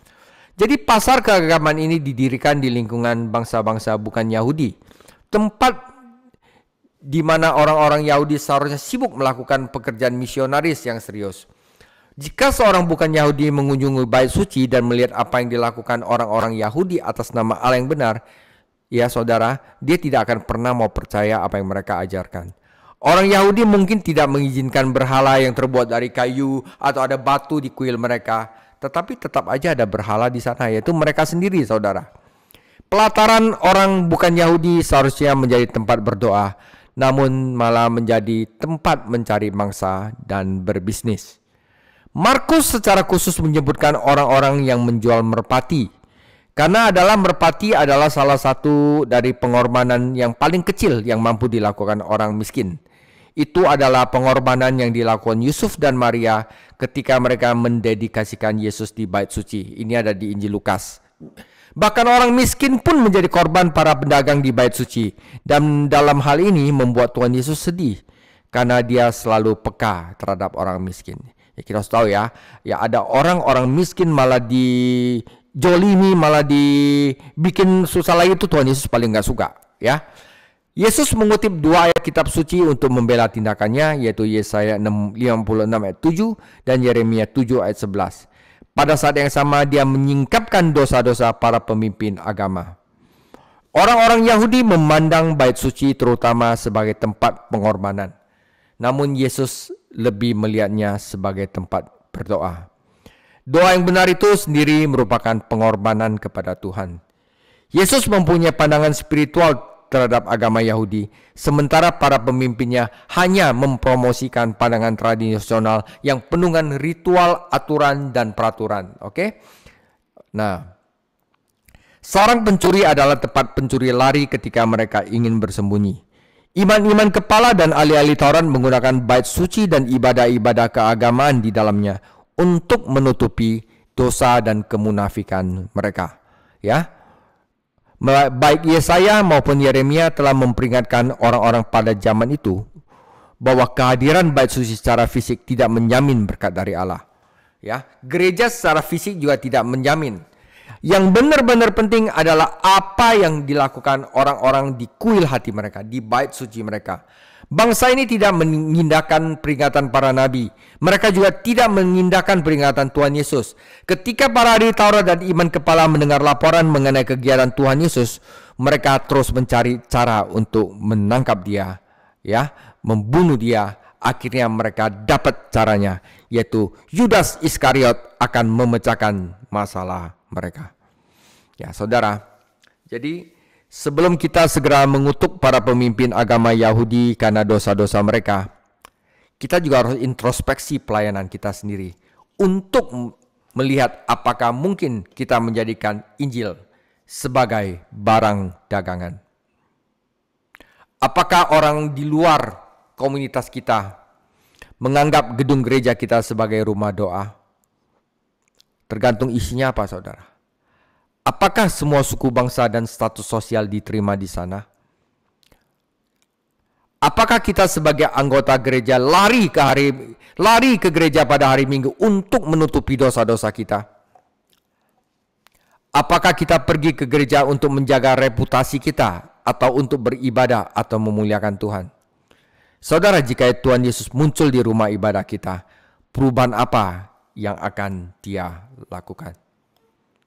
Jadi pasar keagamaan ini didirikan di lingkungan bangsa-bangsa bukan Yahudi. Tempat di mana orang-orang Yahudi seharusnya sibuk melakukan pekerjaan misionaris yang serius. Jika seorang bukan Yahudi mengunjungi bait suci dan melihat apa yang dilakukan orang-orang Yahudi atas nama Allah yang benar, ya saudara, dia tidak akan pernah mau percaya apa yang mereka ajarkan. Orang Yahudi mungkin tidak mengizinkan berhala yang terbuat dari kayu atau ada batu di kuil mereka, tetapi tetap aja ada berhala di sana, yaitu mereka sendiri saudara. Pelataran orang bukan Yahudi seharusnya menjadi tempat berdoa, namun malah menjadi tempat mencari mangsa dan berbisnis. Markus secara khusus menyebutkan orang-orang yang menjual merpati, karena merpati adalah salah satu dari pengorbanan yang paling kecil yang mampu dilakukan orang miskin. Itu adalah pengorbanan yang dilakukan Yusuf dan Maria ketika mereka mendedikasikan Yesus di bait suci. Ini ada di Injil Lukas. Bahkan orang miskin pun menjadi korban para pedagang di bait suci. Dan dalam hal ini membuat Tuhan Yesus sedih, karena dia selalu peka terhadap orang miskin. Ya, kita harus tahu ya ada orang-orang miskin malah dijolimi, malah dibikin susah lagi, itu Tuhan Yesus paling gak suka ya. Yesus mengutip dua ayat kitab suci untuk membela tindakannya, yaitu Yesaya 56 ayat 7 dan Yeremia 7 ayat 11. Pada saat yang sama dia menyingkapkan dosa-dosa para pemimpin agama. Orang-orang Yahudi memandang bait suci terutama sebagai tempat pengorbanan. Namun Yesus lebih melihatnya sebagai tempat berdoa. Doa yang benar itu sendiri merupakan pengorbanan kepada Tuhan. Yesus mempunyai pandangan spiritual terhadap agama Yahudi, sementara para pemimpinnya hanya mempromosikan pandangan tradisional yang penuh dengan ritual, aturan, dan peraturan. Oke? Nah, seorang pencuri adalah tempat pencuri lari ketika mereka ingin bersembunyi. Iman-iman kepala dan ahli-ahli Taurat menggunakan bait suci dan ibadah-ibadah keagamaan di dalamnya untuk menutupi dosa dan kemunafikan mereka. Ya. Baik Yesaya maupun Yeremia telah memperingatkan orang-orang pada zaman itu bahwa kehadiran bait suci secara fisik tidak menjamin berkat dari Allah. Ya, gereja secara fisik juga tidak menjamin. Yang benar-benar penting adalah apa yang dilakukan orang-orang di kuil hati mereka, di bait suci mereka. Bangsa ini tidak mengindahkan peringatan para nabi. Mereka juga tidak mengindahkan peringatan Tuhan Yesus. Ketika para ahli Taurat dan iman kepala mendengar laporan mengenai kegiatan Tuhan Yesus, mereka terus mencari cara untuk menangkap dia, ya, membunuh dia. Akhirnya mereka dapat caranya, yaitu Yudas Iskariot akan memecahkan masalah mereka. Ya, saudara. Jadi sebelum kita segera mengutuk para pemimpin agama Yahudi karena dosa-dosa mereka, kita juga harus introspeksi pelayanan kita sendiri untuk melihat apakah mungkin kita menjadikan Injil sebagai barang dagangan. Apakah orang di luar komunitas kita menganggap gedung gereja kita sebagai rumah doa? Tergantung isinya apa, saudara. Apakah semua suku bangsa dan status sosial diterima di sana? Apakah kita sebagai anggota gereja lari ke gereja pada hari Minggu untuk menutupi dosa-dosa kita? Apakah kita pergi ke gereja untuk menjaga reputasi kita atau untuk beribadah atau memuliakan Tuhan? Saudara, jika Tuhan Yesus muncul di rumah ibadah kita, perubahan apa yang akan Dia lakukan?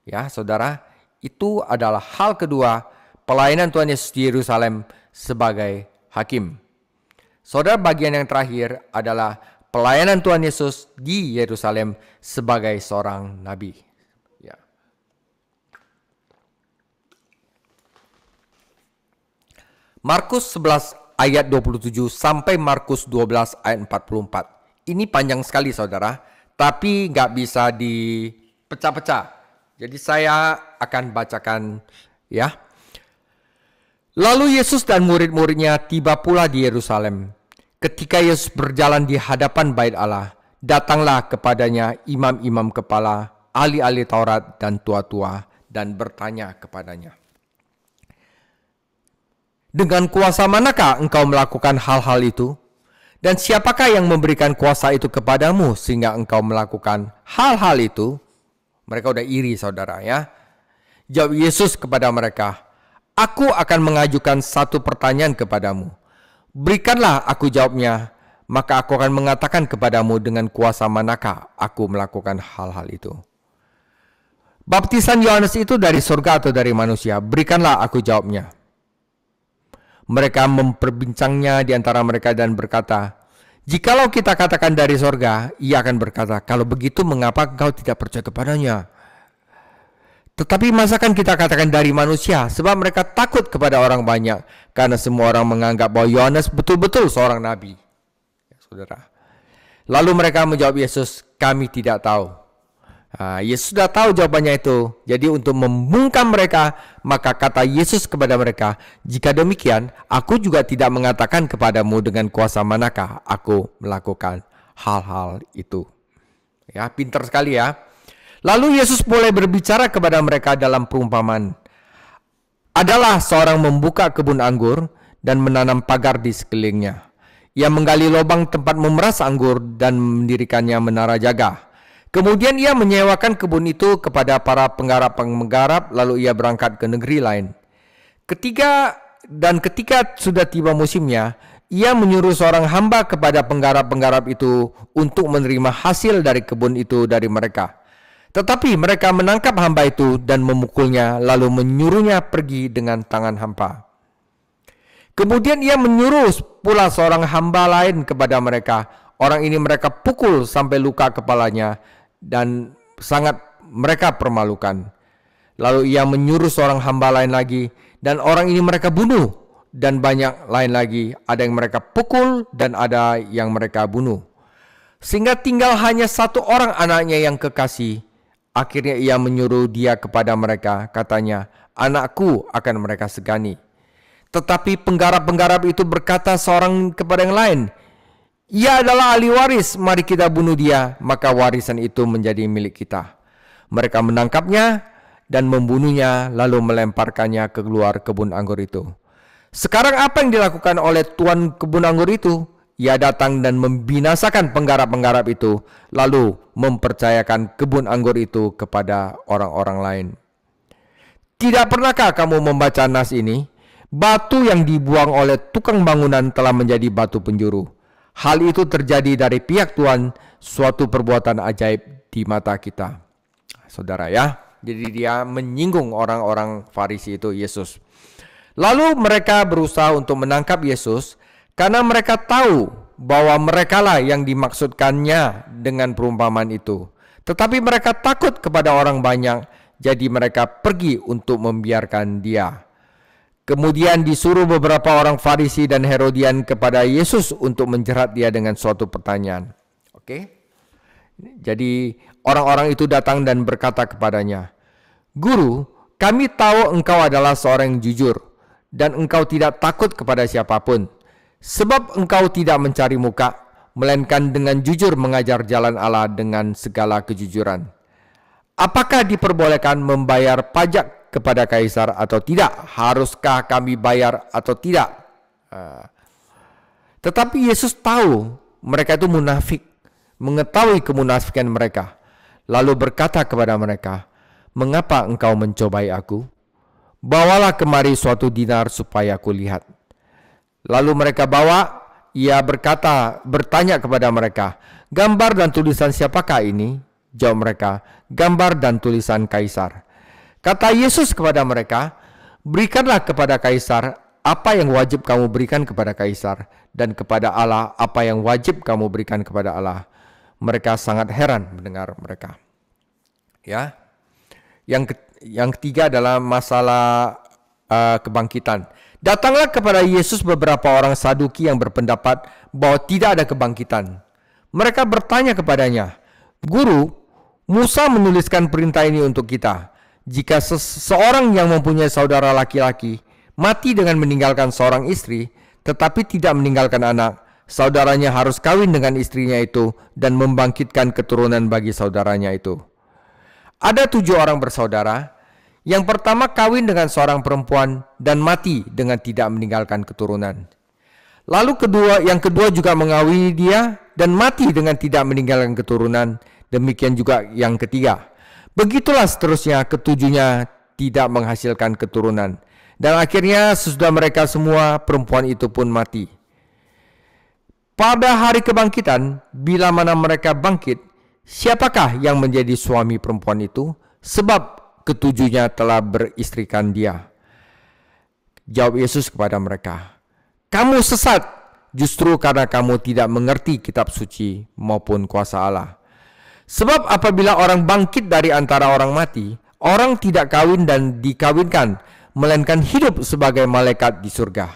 Ya, saudara, itu adalah hal kedua pelayanan Tuhan Yesus di Yerusalem sebagai hakim. Saudara, bagian yang terakhir adalah pelayanan Tuhan Yesus di Yerusalem sebagai seorang nabi. Ya. Markus 11 ayat 27 sampai Markus 12 ayat 44. Ini panjang sekali, saudara, tapi nggak bisa dipecah-pecah. Jadi saya akan bacakan, ya. Lalu Yesus dan murid-muridnya tiba pula di Yerusalem. Ketika Yesus berjalan di hadapan bait Allah, datanglah kepadanya imam-imam kepala, ahli-ahli Taurat dan tua-tua, dan bertanya kepadanya, dengan kuasa manakah engkau melakukan hal-hal itu? Dan siapakah yang memberikan kuasa itu kepadamu sehingga engkau melakukan hal-hal itu? Mereka udah iri, saudara, ya. Jawab Yesus kepada mereka, aku akan mengajukan satu pertanyaan kepadamu. Berikanlah aku jawabnya, maka aku akan mengatakan kepadamu dengan kuasa manakah aku melakukan hal-hal itu. Baptisan Yohanes itu dari surga atau dari manusia? Berikanlah aku jawabnya. Mereka memperbincangnya di antara mereka dan berkata, jikalau kita katakan dari sorga, ia akan berkata, kalau begitu mengapa engkau tidak percaya kepadanya? Tetapi masakan kita katakan dari manusia? Sebab mereka takut kepada orang banyak, karena semua orang menganggap bahwa Yohanes betul-betul seorang nabi. Ya, saudara. Lalu mereka menjawab Yesus, kami tidak tahu. Yesus sudah tahu jawabannya itu. Jadi untuk membungkam mereka, maka kata Yesus kepada mereka, jika demikian, aku juga tidak mengatakan kepadamu dengan kuasa manakah aku melakukan hal-hal itu. Ya, pintar sekali, ya. Lalu Yesus mulai berbicara kepada mereka dalam perumpamaan. Adalah seorang membuka kebun anggur dan menanam pagar di sekelilingnya. Ia menggali lubang tempat memeras anggur dan mendirikannya menara jaga. Kemudian ia menyewakan kebun itu kepada para penggarap-penggarap, lalu ia berangkat ke negeri lain. Ketika sudah tiba musimnya, ia menyuruh seorang hamba kepada penggarap-penggarap itu untuk menerima hasil dari kebun itu dari mereka. Tetapi mereka menangkap hamba itu dan memukulnya, lalu menyuruhnya pergi dengan tangan hampa. Kemudian ia menyuruh pula seorang hamba lain kepada mereka. Orang ini mereka pukul sampai luka kepalanya, dan sangat mereka permalukan. Lalu ia menyuruh seorang hamba lain lagi, dan orang ini mereka bunuh, dan banyak lain lagi. Ada yang mereka pukul dan ada yang mereka bunuh. Sehingga tinggal hanya satu orang anaknya yang kekasih. Akhirnya ia menyuruh dia kepada mereka, katanya, anakku akan mereka segani. Tetapi penggarap-penggarap itu berkata seorang kepada yang lain, ia adalah ahli waris, mari kita bunuh dia, maka warisan itu menjadi milik kita. Mereka menangkapnya dan membunuhnya, lalu melemparkannya ke luar kebun anggur itu. Sekarang apa yang dilakukan oleh tuan kebun anggur itu? ia datang dan membinasakan penggarap-penggarap itu, lalu mempercayakan kebun anggur itu kepada orang-orang lain. Tidak pernahkah kamu membaca nas ini? Batu yang dibuang oleh tukang bangunan telah menjadi batu penjuru. Hal itu terjadi dari pihak Tuhan, suatu perbuatan ajaib di mata kita. Saudara ya, jadi dia menyinggung orang-orang Farisi itu Yesus. Lalu mereka berusaha untuk menangkap Yesus karena mereka tahu bahwa merekalah yang dimaksudkannya dengan perumpamaan itu. Tetapi mereka takut kepada orang banyak, jadi mereka pergi untuk membiarkan dia. Kemudian disuruh beberapa orang Farisi dan Herodian kepada Yesus untuk menjerat dia dengan suatu pertanyaan. Oke? Jadi orang-orang itu datang dan berkata kepadanya, "Guru, kami tahu engkau adalah seorang yang jujur dan engkau tidak takut kepada siapapun. Sebab engkau tidak mencari muka, melainkan dengan jujur mengajar jalan Allah dengan segala kejujuran. Apakah diperbolehkan membayar pajak kepada kaisar atau tidak? Haruskah kami bayar atau tidak?" Tetapi Yesus tahu mereka itu munafik, mengetahui kemunafikan mereka. Lalu berkata kepada mereka, "Mengapa engkau mencobai aku? Bawalah kemari suatu dinar supaya aku lihat." Lalu mereka bawa. Ia bertanya kepada mereka, "Gambar dan tulisan siapakah ini?" Jawab mereka, "Gambar dan tulisan kaisar." Kata Yesus kepada mereka, "Berikanlah kepada kaisar apa yang wajib kamu berikan kepada kaisar, dan kepada Allah apa yang wajib kamu berikan kepada Allah." Mereka sangat heran mendengar mereka. Ya. Yang ketiga adalah masalah kebangkitan. Datanglah kepada Yesus beberapa orang Saduki yang berpendapat bahwa tidak ada kebangkitan. Mereka bertanya kepadanya, "Guru, Musa menuliskan perintah ini untuk kita. Jika seseorang yang mempunyai saudara laki-laki mati dengan meninggalkan seorang istri, tetapi tidak meninggalkan anak, saudaranya harus kawin dengan istrinya itu dan membangkitkan keturunan bagi saudaranya itu. Ada 7 orang bersaudara. Yang pertama kawin dengan seorang perempuan dan mati dengan tidak meninggalkan keturunan. Lalu yang kedua juga mengawini dia dan mati dengan tidak meninggalkan keturunan. Demikian juga yang ketiga. Begitulah seterusnya, ketujuhnya tidak menghasilkan keturunan. Dan akhirnya sesudah mereka semua, perempuan itu pun mati. Pada hari kebangkitan, bila mana mereka bangkit, siapakah yang menjadi suami perempuan itu? Sebab ketujuhnya telah beristrikan dia. Jawab Yesus kepada mereka, "Kamu sesat, justru karena kamu tidak mengerti kitab suci maupun kuasa Allah. Sebab apabila orang bangkit dari antara orang mati, orang tidak kawin dan dikawinkan, melainkan hidup sebagai malaikat di surga.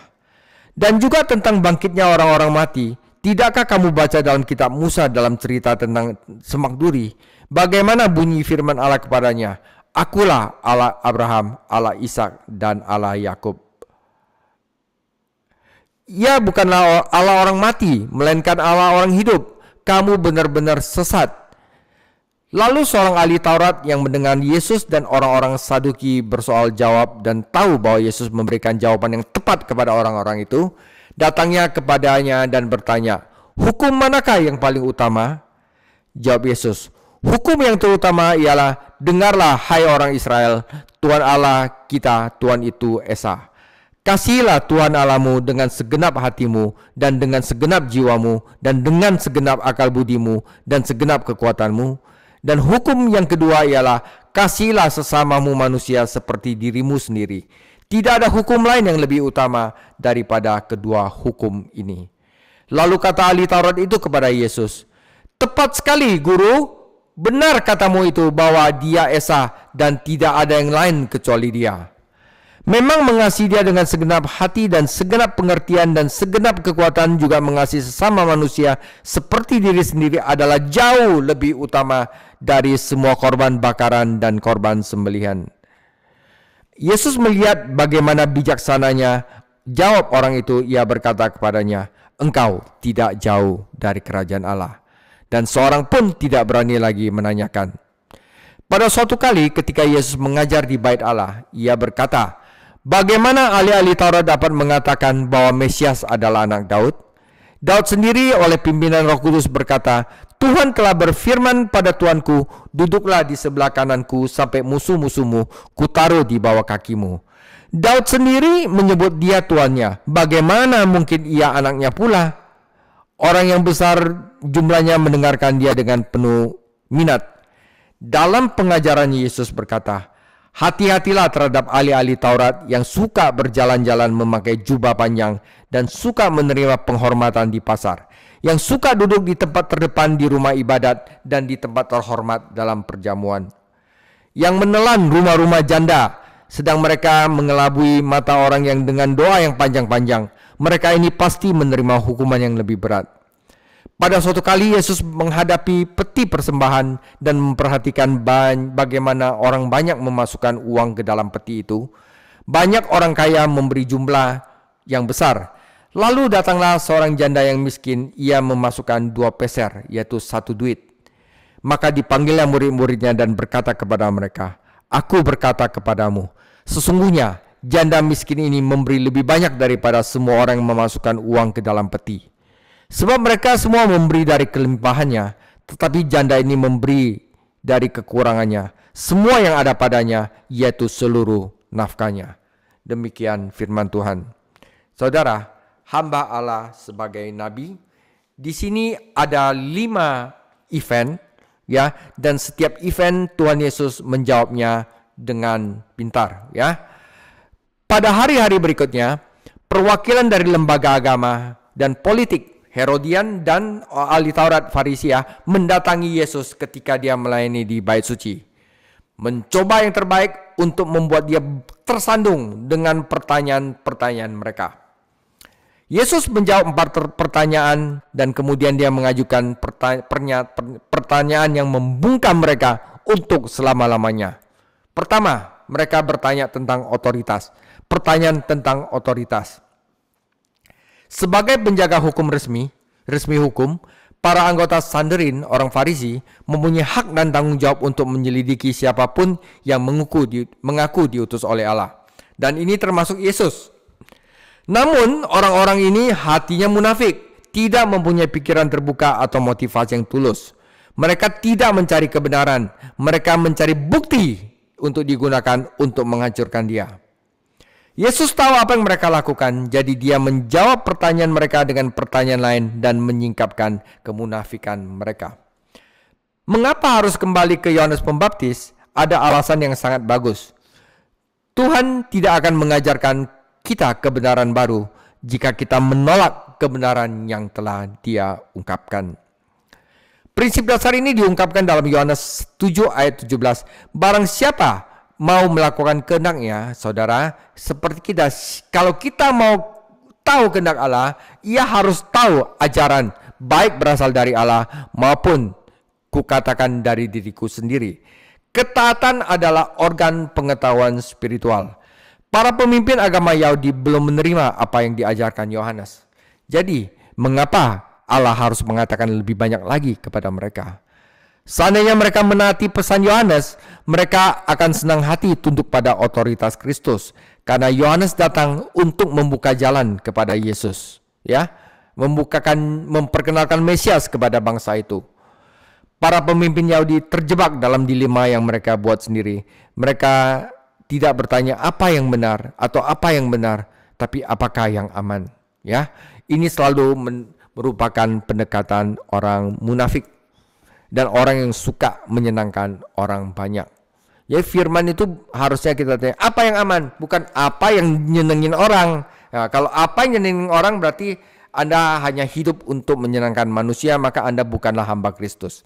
Dan juga tentang bangkitnya orang-orang mati, tidakkah kamu baca dalam kitab Musa dalam cerita tentang semak duri, bagaimana bunyi firman Allah kepadanya, 'Akulah Allah Abraham, Allah Ishak, dan Allah Yakub.' Ia bukanlah Allah orang mati, melainkan Allah orang hidup. Kamu benar-benar sesat." Lalu seorang ahli Taurat yang mendengar Yesus dan orang-orang Saduki bersoal jawab dan tahu bahwa Yesus memberikan jawaban yang tepat kepada orang-orang itu, datangnya kepadanya dan bertanya, "Hukum manakah yang paling utama?" Jawab Yesus, "Hukum yang terutama ialah, dengarlah hai orang Israel, Tuhan Allah kita, Tuhan itu Esa. Kasihilah Tuhan Allahmu dengan segenap hatimu, dan dengan segenap jiwamu, dan dengan segenap akal budimu, dan segenap kekuatanmu. Dan hukum yang kedua ialah, kasihilah sesamamu manusia seperti dirimu sendiri. Tidak ada hukum lain yang lebih utama daripada kedua hukum ini." Lalu kata ahli Taurat itu kepada Yesus, "Tepat sekali, Guru. Benar katamu itu bahwa dia Esa dan tidak ada yang lain kecuali dia. Memang mengasihi dia dengan segenap hati dan segenap pengertian dan segenap kekuatan, juga mengasihi sesama manusia seperti diri sendiri adalah jauh lebih utama dari semua korban bakaran dan korban sembelihan." Yesus melihat bagaimana bijaksananya jawab orang itu. Ia berkata kepadanya, "Engkau tidak jauh dari kerajaan Allah." Dan seorang pun tidak berani lagi menanyakan. Pada suatu kali ketika Yesus mengajar di bait Allah, ia berkata, "Bagaimana ahli-ahli Taurat dapat mengatakan bahwa Mesias adalah anak Daud? Daud sendiri oleh pimpinan Roh Kudus berkata, Tuhan telah berfirman pada Tuanku, duduklah di sebelah kananku sampai musuh-musuhmu kutaruh di bawah kakimu. Daud sendiri menyebut dia tuannya. Bagaimana mungkin ia anaknya pula? Orang yang besar jumlahnya mendengarkan dia dengan penuh minat. Dalam pengajarannya Yesus berkata, hati-hatilah terhadap ahli-ahli Taurat yang suka berjalan-jalan memakai jubah panjang dan suka menerima penghormatan di pasar, yang suka duduk di tempat terdepan di rumah ibadat dan di tempat terhormat dalam perjamuan, yang menelan rumah-rumah janda, sedang mereka mengelabui mata orang yang dengan doa yang panjang-panjang. Mereka ini pasti menerima hukuman yang lebih berat. Pada suatu kali Yesus menghadapi peti persembahan dan memperhatikan bagaimana orang banyak memasukkan uang ke dalam peti itu. Banyak orang kaya memberi jumlah yang besar. Lalu datanglah seorang janda yang miskin, ia memasukkan 2 peser, yaitu 1 duit. Maka dipanggilnya murid-muridnya dan berkata kepada mereka, Aku berkata kepadamu, sesungguhnya janda miskin ini memberi lebih banyak daripada semua orang yang memasukkan uang ke dalam peti. Sebab mereka semua memberi dari kelimpahannya, tetapi janda ini memberi dari kekurangannya, semua yang ada padanya, yaitu seluruh nafkahnya. Demikian firman Tuhan. Saudara, hamba Allah sebagai nabi, di sini ada 5 event, ya, dan setiap event Tuhan Yesus menjawabnya dengan pintar, ya. Pada hari-hari berikutnya, perwakilan dari lembaga agama dan politik Herodian dan ahli Taurat Farisia mendatangi Yesus ketika dia melayani di bait suci, mencoba yang terbaik untuk membuat dia tersandung dengan pertanyaan-pertanyaan mereka. Yesus menjawab 4 pertanyaan dan kemudian dia mengajukan pertanyaan yang membungkam mereka untuk selama-lamanya. Pertama, mereka bertanya tentang otoritas. Pertanyaan tentang otoritas. Sebagai penjaga hukum resmi hukum, para anggota Sanhedrin, orang Farisi, mempunyai hak dan tanggung jawab untuk menyelidiki siapapun yang mengaku diutus oleh Allah. Dan ini termasuk Yesus. Namun orang-orang ini hatinya munafik, tidak mempunyai pikiran terbuka atau motivasi yang tulus. Mereka tidak mencari kebenaran, mereka mencari bukti untuk digunakan untuk menghancurkan dia. Yesus tahu apa yang mereka lakukan, jadi dia menjawab pertanyaan mereka dengan pertanyaan lain dan menyingkapkan kemunafikan mereka. Mengapa harus kembali ke Yohanes Pembaptis? Ada alasan yang sangat bagus. Tuhan tidak akan mengajarkan kita kebenaran baru jika kita menolak kebenaran yang telah Dia ungkapkan. Prinsip dasar ini diungkapkan dalam Yohanes 7 ayat 17. Barang siapa mau melakukan kehendak-Nya, saudara, seperti kita, kalau kita mau tahu kehendak Allah, ia harus tahu ajaran baik berasal dari Allah maupun kukatakan dari diriku sendiri. Ketaatan adalah organ pengetahuan spiritual. Para pemimpin agama Yahudi belum menerima apa yang diajarkan Yohanes. Jadi, mengapa Allah harus mengatakan lebih banyak lagi kepada mereka? Seandainya mereka menaati pesan Yohanes, mereka akan senang hati tunduk pada otoritas Kristus, karena Yohanes datang untuk membuka jalan kepada Yesus, ya, memperkenalkan Mesias kepada bangsa itu. Para pemimpin Yahudi terjebak dalam dilema yang mereka buat sendiri. Mereka tidak bertanya apa yang benar atau apa yang benar, tapi apakah yang aman, ya. Ini selalu merupakan pendekatan orang munafik dan orang yang suka menyenangkan orang banyak. Jadi firman itu harusnya kita tanya apa yang aman, bukan apa yang nyenengin orang. Nah, kalau apa yang nyenengin orang berarti Anda hanya hidup untuk menyenangkan manusia, maka Anda bukanlah hamba Kristus.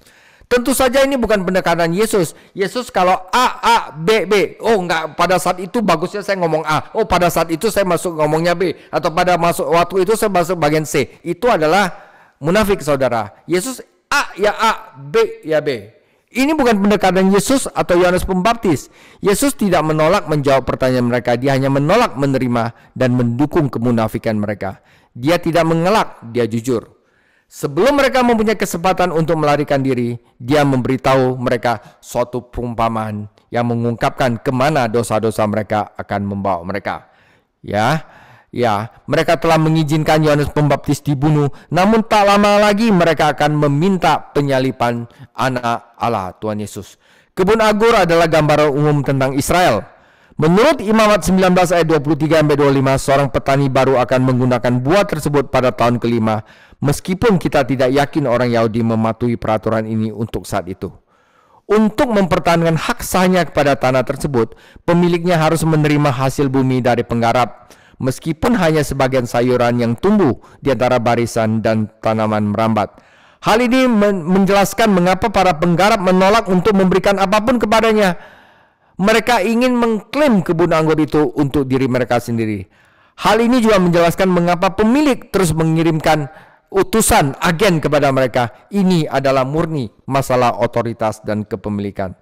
Tentu saja ini bukan pendekatan Yesus. Yesus kalau A, B, B. Oh enggak, pada saat itu bagusnya saya ngomong A. Oh pada saat itu saya masuk ngomongnya B. Atau pada waktu itu saya masuk bagian C. Itu adalah munafik, saudara. Yesus A ya A, B ya B. Ini bukan pendekatan Yesus atau Yohanes Pembaptis. Yesus tidak menolak menjawab pertanyaan mereka. Dia hanya menolak menerima dan mendukung kemunafikan mereka. Dia tidak mengelak, dia jujur. Sebelum mereka mempunyai kesempatan untuk melarikan diri, dia memberitahu mereka suatu perumpamaan yang mengungkapkan kemana dosa-dosa mereka akan membawa mereka. Ya, Ya, mereka telah mengizinkan Yohanes Pembaptis dibunuh, namun tak lama lagi mereka akan meminta penyaliban anak Allah, Tuhan Yesus. Kebun anggur adalah gambaran umum tentang Israel. Menurut Imamat 19 ayat 23-25, seorang petani baru akan menggunakan buah tersebut pada tahun kelima, meskipun kita tidak yakin orang Yahudi mematuhi peraturan ini untuk saat itu. Untuk mempertahankan hak sahnya kepada tanah tersebut, pemiliknya harus menerima hasil bumi dari penggarap, meskipun hanya sebagian sayuran yang tumbuh di antara barisan dan tanaman merambat. Hal ini menjelaskan mengapa para penggarap menolak untuk memberikan apapun kepadanya. Mereka ingin mengklaim kebun anggur itu untuk diri mereka sendiri. Hal ini juga menjelaskan mengapa pemilik terus mengirimkan utusan agen kepada mereka. Ini adalah murni masalah otoritas dan kepemilikan.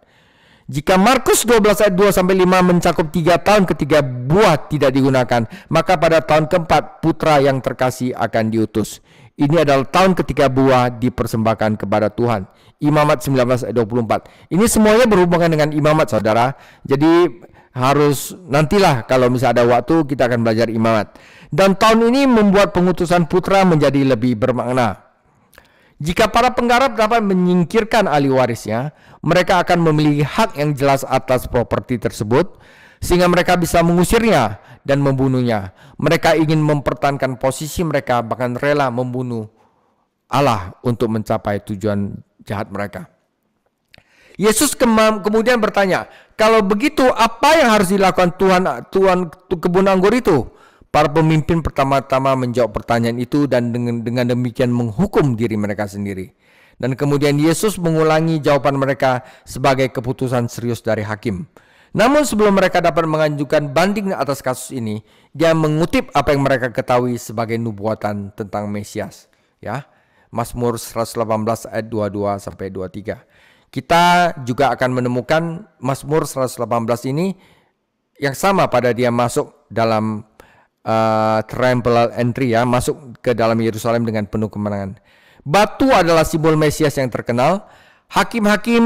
Jika Markus 12 ayat 2-5 mencakup 3 tahun ketika buah tidak digunakan, maka pada tahun keempat putra yang terkasih akan diutus. Ini adalah tahun ketika buah dipersembahkan kepada Tuhan. Imamat 19 ayat 24. Ini semuanya berhubungan dengan imamat, saudara. Jadi harus nantilah kalau misalnya ada waktu kita akan belajar imamat. Dan tahun ini membuat pengutusan putra menjadi lebih bermakna. Jika para penggarap dapat menyingkirkan ahli warisnya, mereka akan memiliki hak yang jelas atas properti tersebut, sehingga mereka bisa mengusirnya dan membunuhnya. Mereka ingin mempertahankan posisi mereka, bahkan rela membunuh Allah untuk mencapai tujuan jahat mereka. Yesus kemudian bertanya, kalau begitu apa yang harus dilakukan Tuhan kebun anggur itu? Para pemimpin pertama-tama menjawab pertanyaan itu dan dengan demikian menghukum diri mereka sendiri. Dan kemudian Yesus mengulangi jawaban mereka sebagai keputusan serius dari hakim. Namun sebelum mereka dapat mengajukan banding atas kasus ini, dia mengutip apa yang mereka ketahui sebagai nubuatan tentang Mesias. Ya, Mazmur 118 ayat 22-23. Kita juga akan menemukan Mazmur 118 ini yang sama pada dia masuk dalam triumphal entry, ya, masuk ke dalam Yerusalem dengan penuh kemenangan. Batu adalah simbol Mesias yang terkenal. Hakim-hakim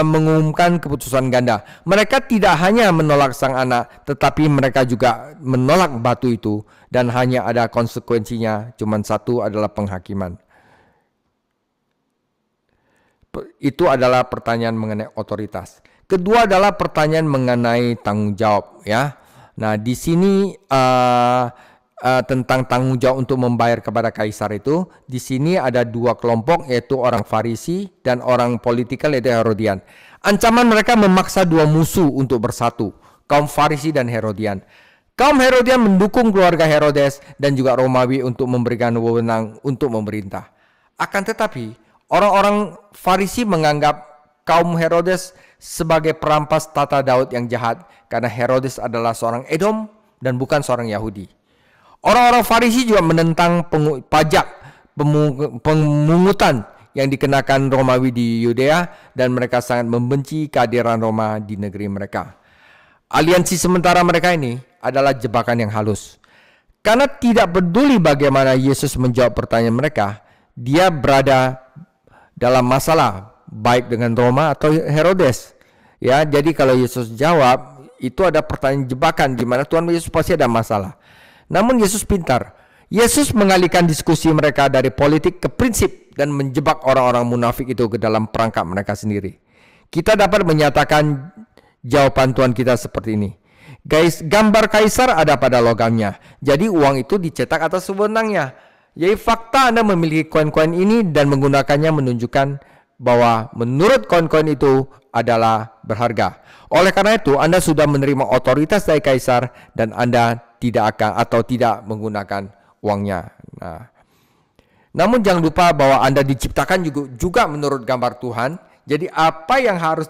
mengumumkan keputusan ganda. Mereka tidak hanya menolak sang anak, tetapi mereka juga menolak batu itu, dan hanya ada konsekuensinya, cuma satu, adalah penghakiman. Itu adalah pertanyaan mengenai otoritas. Kedua adalah pertanyaan mengenai tanggung jawab, ya. Nah, di sini tentang tanggung jawab untuk membayar kepada kaisar itu, di sini ada dua kelompok, yaitu orang Farisi dan orang politikal, yaitu Herodian. Ancaman mereka memaksa dua musuh untuk bersatu, kaum Farisi dan Herodian. Kaum Herodian mendukung keluarga Herodes dan juga Romawi untuk memberikan wewenang untuk memerintah. Akan tetapi, orang-orang Farisi menganggap kaum Herodes sebagai perampas tata Daud yang jahat, karena Herodes adalah seorang Edom dan bukan seorang Yahudi. Orang-orang Farisi juga menentang pajak pemungutan yang dikenakan Romawi di Yudea, dan mereka sangat membenci kehadiran Roma di negeri mereka. Aliansi sementara mereka ini adalah jebakan yang halus. Karena tidak peduli bagaimana Yesus menjawab pertanyaan mereka, dia berada dalam masalah baik dengan Roma atau Herodes. Ya, jadi kalau Yesus jawab, itu ada pertanyaan jebakan di mana Tuhan Yesus pasti ada masalah. Namun Yesus pintar. Yesus mengalihkan diskusi mereka dari politik ke prinsip dan menjebak orang-orang munafik itu ke dalam perangkap mereka sendiri. Kita dapat menyatakan jawaban Tuhan kita seperti ini. Guys, gambar kaisar ada pada logamnya. Jadi uang itu dicetak atas wewenangnya. Jadi fakta Anda memiliki koin-koin ini dan menggunakannya menunjukkan bahwa menurut koin-koin itu adalah berharga. Oleh karena itu, Anda sudah menerima otoritas dari kaisar dan Anda tidak akan atau tidak menggunakan uangnya. Nah, namun jangan lupa bahwa Anda diciptakan juga menurut gambar Tuhan. Jadi apa yang harus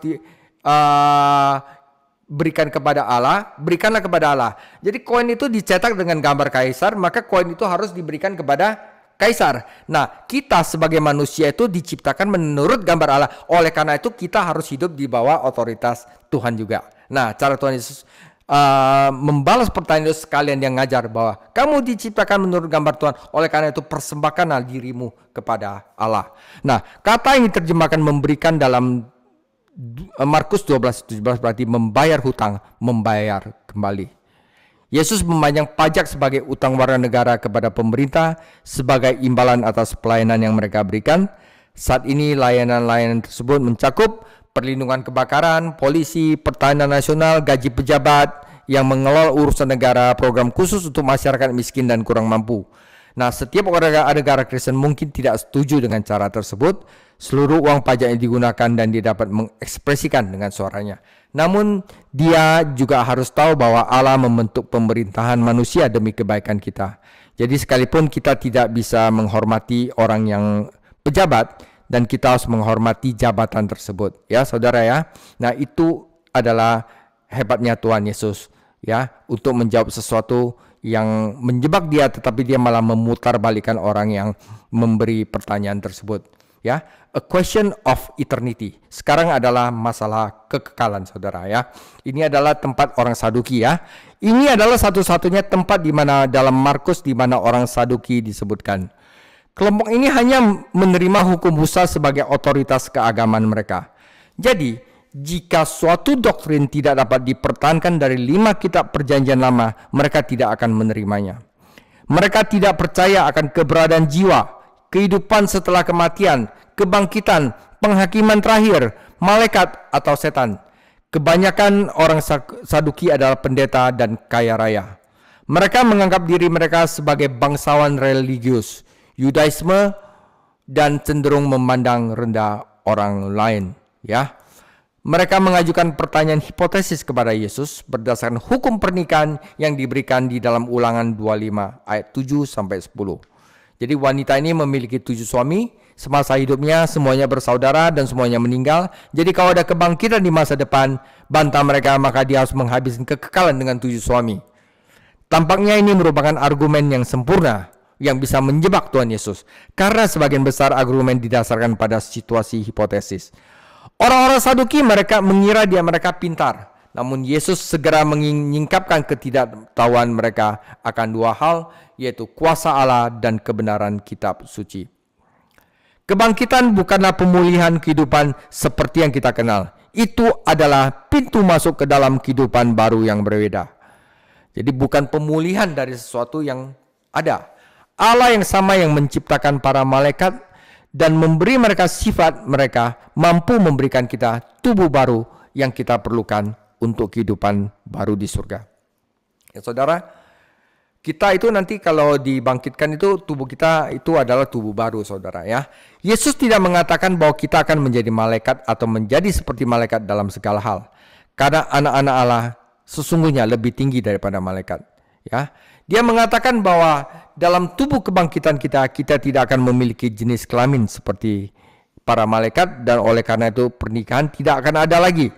berikan kepada Allah, berikanlah kepada Allah. Jadi koin itu dicetak dengan gambar kaisar, maka koin itu harus diberikan kepada kaisar. Nah, kita sebagai manusia itu diciptakan menurut gambar Allah. Oleh karena itu kita harus hidup di bawah otoritas Tuhan juga. Nah, cara Tuhan Yesus membalas pertanyaan itu sekalian yang ngajar bahwa kamu diciptakan menurut gambar Tuhan. Oleh karena itu persembahkanlah dirimu kepada Allah. Nah, kata yang diterjemahkan memberikan dalam Markus 12:17 berarti membayar hutang, membayar kembali. Yesus membayar pajak sebagai utang warga negara kepada pemerintah sebagai imbalan atas pelayanan yang mereka berikan. Saat ini layanan-layanan tersebut mencakup perlindungan kebakaran, polisi, pertahanan nasional, gaji pejabat yang mengelola urusan negara, program khusus untuk masyarakat miskin dan kurang mampu. Nah, setiap warga negara Kristen mungkin tidak setuju dengan cara tersebut. Seluruh uang pajak yang digunakan dan dia dapat mengekspresikan dengan suaranya. Namun dia juga harus tahu bahwa Allah membentuk pemerintahan manusia demi kebaikan kita. Jadi sekalipun kita tidak bisa menghormati orang yang pejabat, dan kita harus menghormati jabatan tersebut, ya saudara ya. Nah, itu adalah hebatnya Tuhan Yesus, ya, untuk menjawab sesuatu yang menjebak dia, tetapi dia malah memutarbalikkan orang yang memberi pertanyaan tersebut, ya. A question of eternity. Sekarang adalah masalah kekekalan, saudara ya. Ini adalah tempat orang Saduki ya. Ini adalah satu-satunya tempat di mana dalam Markus di mana orang Saduki disebutkan. Kelompok ini hanya menerima hukum Musa sebagai otoritas keagamaan mereka. Jadi, jika suatu doktrin tidak dapat dipertahankan dari 5 kitab perjanjian lama, mereka tidak akan menerimanya. Mereka tidak percaya akan keberadaan jiwa, kehidupan setelah kematian, kebangkitan, penghakiman terakhir, malaikat atau setan. Kebanyakan orang Saduki adalah pendeta dan kaya raya. Mereka menganggap diri mereka sebagai bangsawan religius, Yudaisme, dan cenderung memandang rendah orang lain, ya. Mereka mengajukan pertanyaan hipotesis kepada Yesus berdasarkan hukum pernikahan yang diberikan di dalam Ulangan 25 ayat 7 sampai 10. Jadi wanita ini memiliki 7 suami, semasa hidupnya semuanya bersaudara dan semuanya meninggal. Jadi kalau ada kebangkitan di masa depan, bantah mereka, maka dia harus menghabiskan kekekalan dengan 7 suami. Tampaknya ini merupakan argumen yang sempurna yang bisa menjebak Tuhan Yesus, karena sebagian besar argumen didasarkan pada situasi hipotesis. Orang-orang Saduki mereka mengira mereka pintar, namun Yesus segera menyingkapkan ketidaktahuan mereka akan 2 hal, yaitu kuasa Allah dan kebenaran kitab suci. Kebangkitan bukanlah pemulihan kehidupan seperti yang kita kenal. Itu adalah pintu masuk ke dalam kehidupan baru yang berbeda. Jadi bukan pemulihan dari sesuatu yang ada. Allah yang sama yang menciptakan para malaikat dan memberi mereka sifat mereka mampu memberikan kita tubuh baru yang kita perlukan untuk kehidupan baru di surga. Ya saudara, kita itu nanti kalau dibangkitkan itu tubuh kita itu adalah tubuh baru, saudara ya. Yesus tidak mengatakan bahwa kita akan menjadi malaikat atau menjadi seperti malaikat dalam segala hal. Karena anak-anak Allah sesungguhnya lebih tinggi daripada malaikat, ya. Dia mengatakan bahwa dalam tubuh kebangkitan kita tidak akan memiliki jenis kelamin seperti para malaikat, dan oleh karena itu pernikahan tidak akan ada lagi.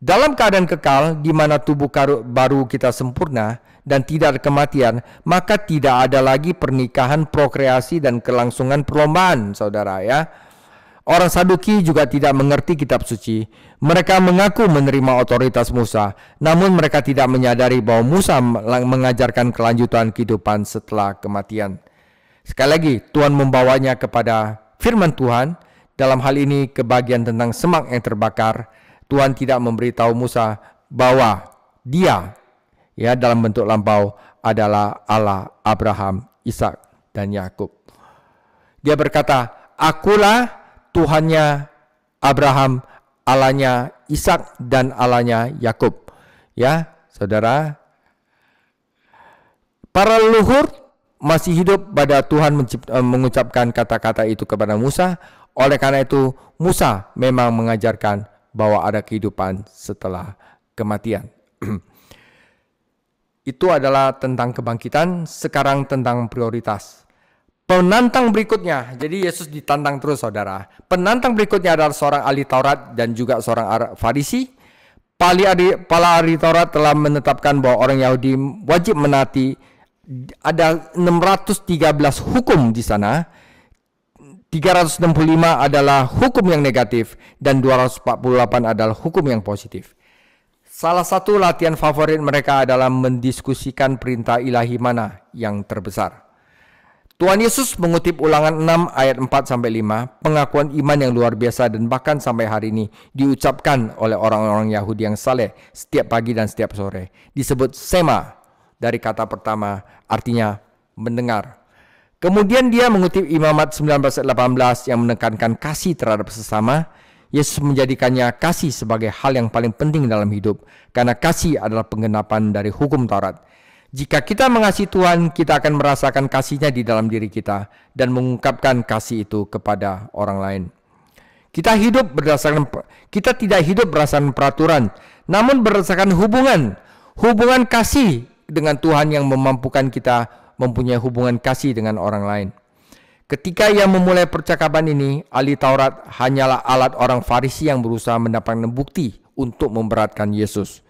Dalam keadaan kekal di mana tubuh baru kita sempurna dan tidak ada kematian, maka tidak ada lagi pernikahan, prokreasi, dan kelangsungan perlombaan, saudara ya. Orang Saduki juga tidak mengerti kitab suci. Mereka mengaku menerima otoritas Musa, namun mereka tidak menyadari bahwa Musa mengajarkan kelanjutan kehidupan setelah kematian. Sekali lagi, Tuhan membawanya kepada firman Tuhan. Dalam hal ini kebagian tentang semak yang terbakar. Tuhan tidak memberitahu Musa bahwa dia, ya, dalam bentuk lampau adalah Allah Abraham, Ishak, dan Yakub. Dia berkata, "Akulah Tuhannya Abraham, Allahnya Ishak, dan Allahnya Yakub." Ya, saudara, para leluhur masih hidup pada Tuhan mengucapkan kata-kata itu kepada Musa. Oleh karena itu, Musa memang mengajarkan bahwa ada kehidupan setelah kematian. Itu adalah tentang kebangkitan. Sekarang tentang prioritas. Penantang berikutnya, jadi Yesus ditantang terus, saudara. Penantang berikutnya adalah seorang ahli Taurat dan juga seorang Farisi. Para ahli Taurat telah menetapkan bahwa orang Yahudi wajib menaati ada 613 hukum di sana. 365 adalah hukum yang negatif dan 248 adalah hukum yang positif. Salah satu latihan favorit mereka adalah mendiskusikan perintah ilahi mana yang terbesar. Tuhan Yesus mengutip Ulangan 6 ayat 4-5, pengakuan iman yang luar biasa dan bahkan sampai hari ini diucapkan oleh orang-orang Yahudi yang saleh setiap pagi dan setiap sore. Disebut Sema, dari kata pertama, artinya mendengar. Kemudian dia mengutip Imamat 19:18 yang menekankan kasih terhadap sesama. Yesus menjadikannya kasih sebagai hal yang paling penting dalam hidup, karena kasih adalah penggenapan dari hukum Taurat. Jika kita mengasihi Tuhan, kita akan merasakan kasih-Nya di dalam diri kita dan mengungkapkan kasih itu kepada orang lain. Kita tidak hidup berdasarkan peraturan, namun berdasarkan hubungan kasih dengan Tuhan yang memampukan kita mempunyai hubungan kasih dengan orang lain. Ketika ia memulai percakapan ini, ahli Taurat hanyalah alat orang Farisi yang berusaha mendapatkan bukti untuk memberatkan Yesus.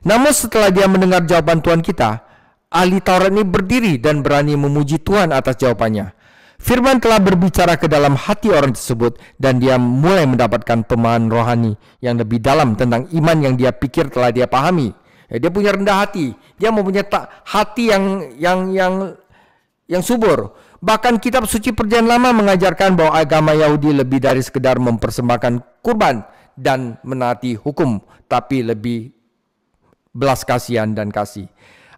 Namun setelah dia mendengar jawaban Tuhan kita, ahli Taurat ini berdiri dan berani memuji Tuhan atas jawabannya. Firman telah berbicara ke dalam hati orang tersebut dan dia mulai mendapatkan pemahaman rohani yang lebih dalam tentang iman yang dia pikir telah dia pahami. Dia punya rendah hati, dia mempunyai hati yang subur. Bahkan kitab suci Perjanjian Lama mengajarkan bahwa agama Yahudi lebih dari sekedar mempersembahkan kurban dan menaati hukum, tapi lebih belas kasihan dan kasih.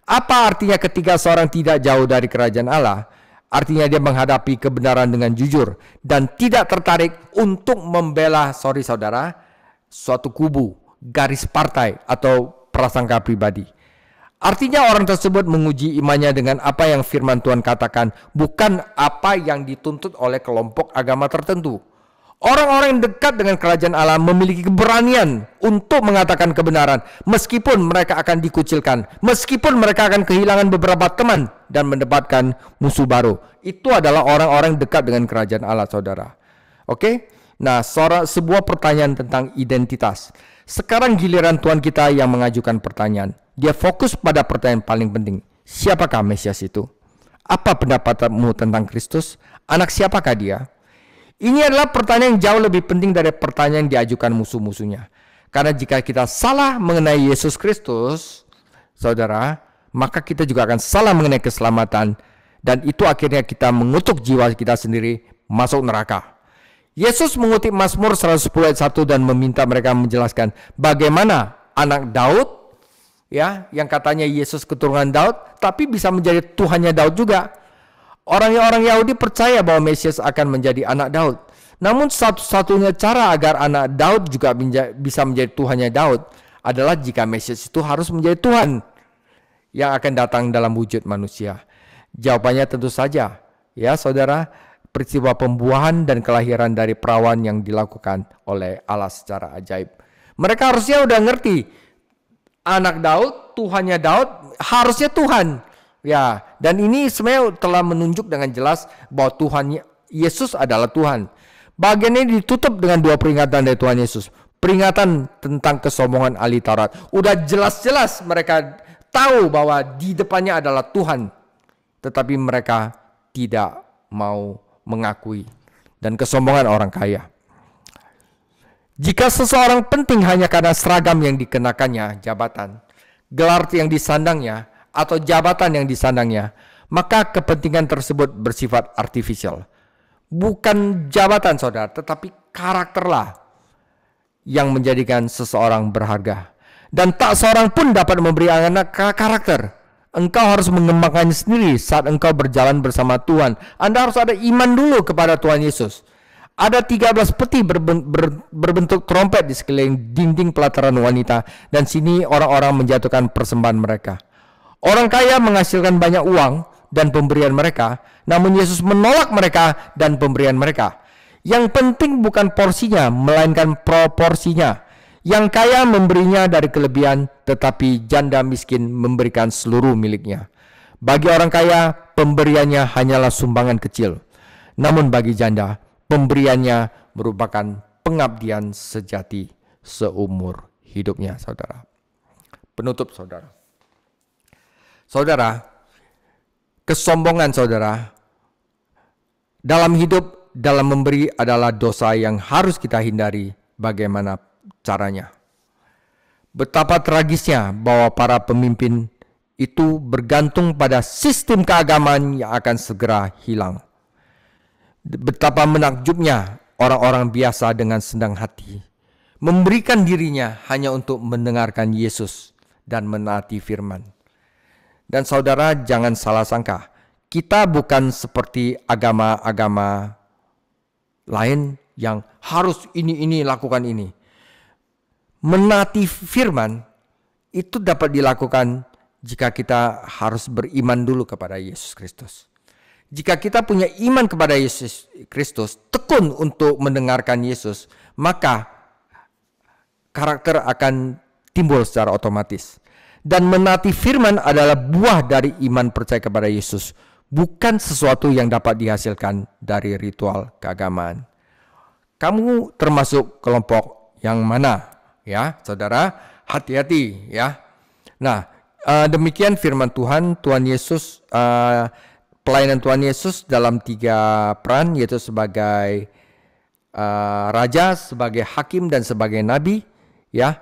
Apa artinya ketika seorang tidak jauh dari kerajaan Allah? Artinya dia menghadapi kebenaran dengan jujur dan tidak tertarik untuk membela, suatu kubu, garis partai atau prasangka pribadi. Artinya orang tersebut menguji imannya dengan apa yang firman Tuhan katakan, bukan apa yang dituntut oleh kelompok agama tertentu. Orang-orang yang dekat dengan kerajaan Allah memiliki keberanian untuk mengatakan kebenaran, meskipun mereka akan dikucilkan, meskipun mereka akan kehilangan beberapa teman dan mendapatkan musuh baru. Itu adalah orang-orang dekat dengan kerajaan Allah, saudara. Oke? Nah, sebuah pertanyaan tentang identitas. Sekarang giliran Tuhan kita yang mengajukan pertanyaan. Dia fokus pada pertanyaan paling penting. Siapakah Mesias itu? Apa pendapatmu tentang Kristus? Anak siapakah dia? Ini adalah pertanyaan yang jauh lebih penting dari pertanyaan yang diajukan musuh-musuhnya. Karena jika kita salah mengenai Yesus Kristus, saudara, maka kita juga akan salah mengenai keselamatan. Dan itu akhirnya kita mengutuk jiwa kita sendiri masuk neraka. Yesus mengutip Mazmur 110 ayat 1 dan meminta mereka menjelaskan bagaimana anak Daud, yang katanya Yesus keturunan Daud, tapi bisa menjadi Tuhannya Daud juga. Orang Yahudi percaya bahwa Mesias akan menjadi anak Daud. Namun satu-satunya cara agar anak Daud juga bisa menjadi Tuhannya Daud adalah jika Mesias itu harus menjadi Tuhan yang akan datang dalam wujud manusia. Jawabannya tentu saja, saudara, peristiwa pembuahan dan kelahiran dari perawan yang dilakukan oleh Allah secara ajaib. Mereka harusnya udah ngerti, anak Daud, Tuhannya Daud, harusnya Tuhan. Dan ini sebenarnya telah menunjuk dengan jelas bahwa Tuhan Yesus adalah Tuhan. Bagian ini ditutup dengan dua peringatan dari Tuhan Yesus. Peringatan tentang kesombongan ahli Taurat. Udah jelas-jelas mereka tahu bahwa di depannya adalah Tuhan. Tetapi mereka tidak mau mengakui. Dan kesombongan orang kaya. Jika seseorang penting hanya karena seragam yang dikenakannya, jabatan, gelar yang disandangnya, atau jabatan yang disandangnya, maka kepentingan tersebut bersifat artifisial. Bukan jabatan, saudara, tetapi karakterlah yang menjadikan seseorang berharga. Dan tak seorang pun dapat memberi anak karakter. Engkau harus mengembangkannya sendiri saat engkau berjalan bersama Tuhan. Anda harus ada iman dulu kepada Tuhan Yesus. Ada 13 peti berbentuk trompet di sekeliling dinding pelataran wanita. Dan sini orang-orang menjatuhkan persembahan mereka. Orang kaya menghasilkan banyak uang dan pemberian mereka. Namun Yesus menolak mereka dan pemberian mereka. Yang penting bukan porsinya, melainkan proporsinya. Yang kaya memberinya dari kelebihan, tetapi janda miskin memberikan seluruh miliknya. Bagi orang kaya, pemberiannya hanyalah sumbangan kecil. Namun bagi janda, pemberiannya merupakan pengabdian sejati seumur hidupnya, saudara. Penutup, saudara. Saudara, kesombongan saudara dalam hidup, dalam memberi adalah dosa yang harus kita hindari. Bagaimana caranya? Betapa tragisnya bahwa para pemimpin itu bergantung pada sistem keagamaan yang akan segera hilang. Betapa menakjubnya orang-orang biasa dengan senang hati memberikan dirinya hanya untuk mendengarkan Yesus dan menaati firman. Dan saudara jangan salah sangka, kita bukan seperti agama-agama lain yang harus ini lakukan ini. Menaati firman itu dapat dilakukan jika kita harus beriman dulu kepada Yesus Kristus. Jika kita punya iman kepada Yesus Kristus, tekun untuk mendengarkan Yesus, maka karakter akan timbul secara otomatis. Dan menaati firman adalah buah dari iman percaya kepada Yesus, bukan sesuatu yang dapat dihasilkan dari ritual keagamaan. Kamu termasuk kelompok yang mana? Ya, saudara, hati-hati ya. Nah, demikian firman Tuhan. Tuhan Yesus, pelayanan Tuhan Yesus dalam 3 peran, yaitu sebagai raja, sebagai hakim, dan sebagai nabi, ya.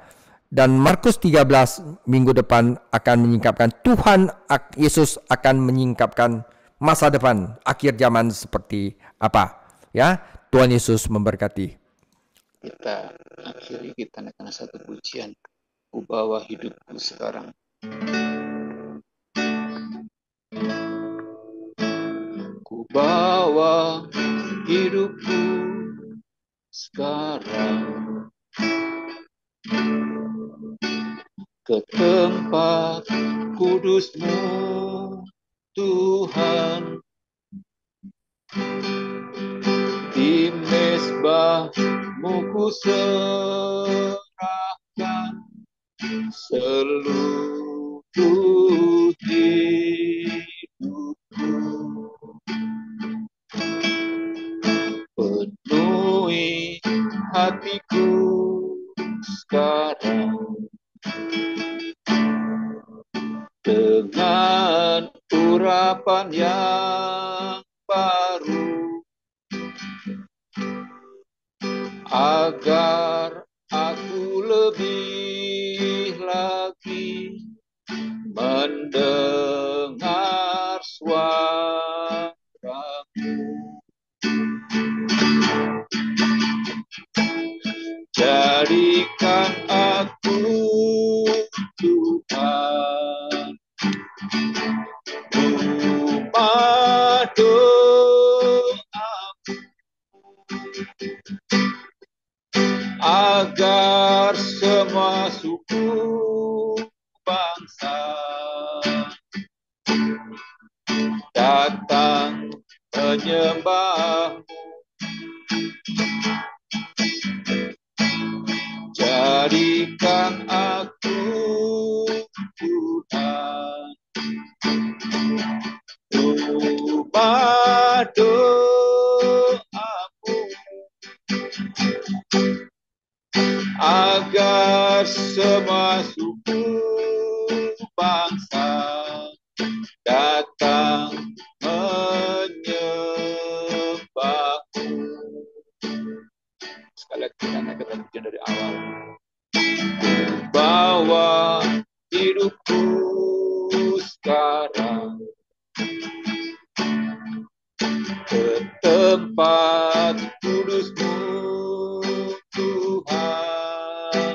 Dan Markus 13 minggu depan akan menyingkapkan Tuhan Yesus akan menyingkapkan masa depan akhir zaman seperti apa, ya. Tuhan Yesus memberkati.
Kita akhiri kita dengan satu pujian, ku bawa hidupku sekarang. Ku bawa hidupku sekarang ke tempat kudus-Mu, Tuhan. Di mezbah-Mu ku serahkan seluruh hidupku. Penuhi hatiku sekarang dengan urapan yang baru, agar aku lebih lagi mendengar suara-Mu. Jadikan aku, Tuhan, rumah doa-Mu, agar semua suku bangsa datang menyembah-Mu. Jadikan aku, Tuhan, rumah doa-Mu, agar semua suku bangsa datang menyembah-Mu. Sekali lagi kita naikkan pujian dari awal. Bawa hidupku sekarang ke tempat kudus-Mu, Tuhan.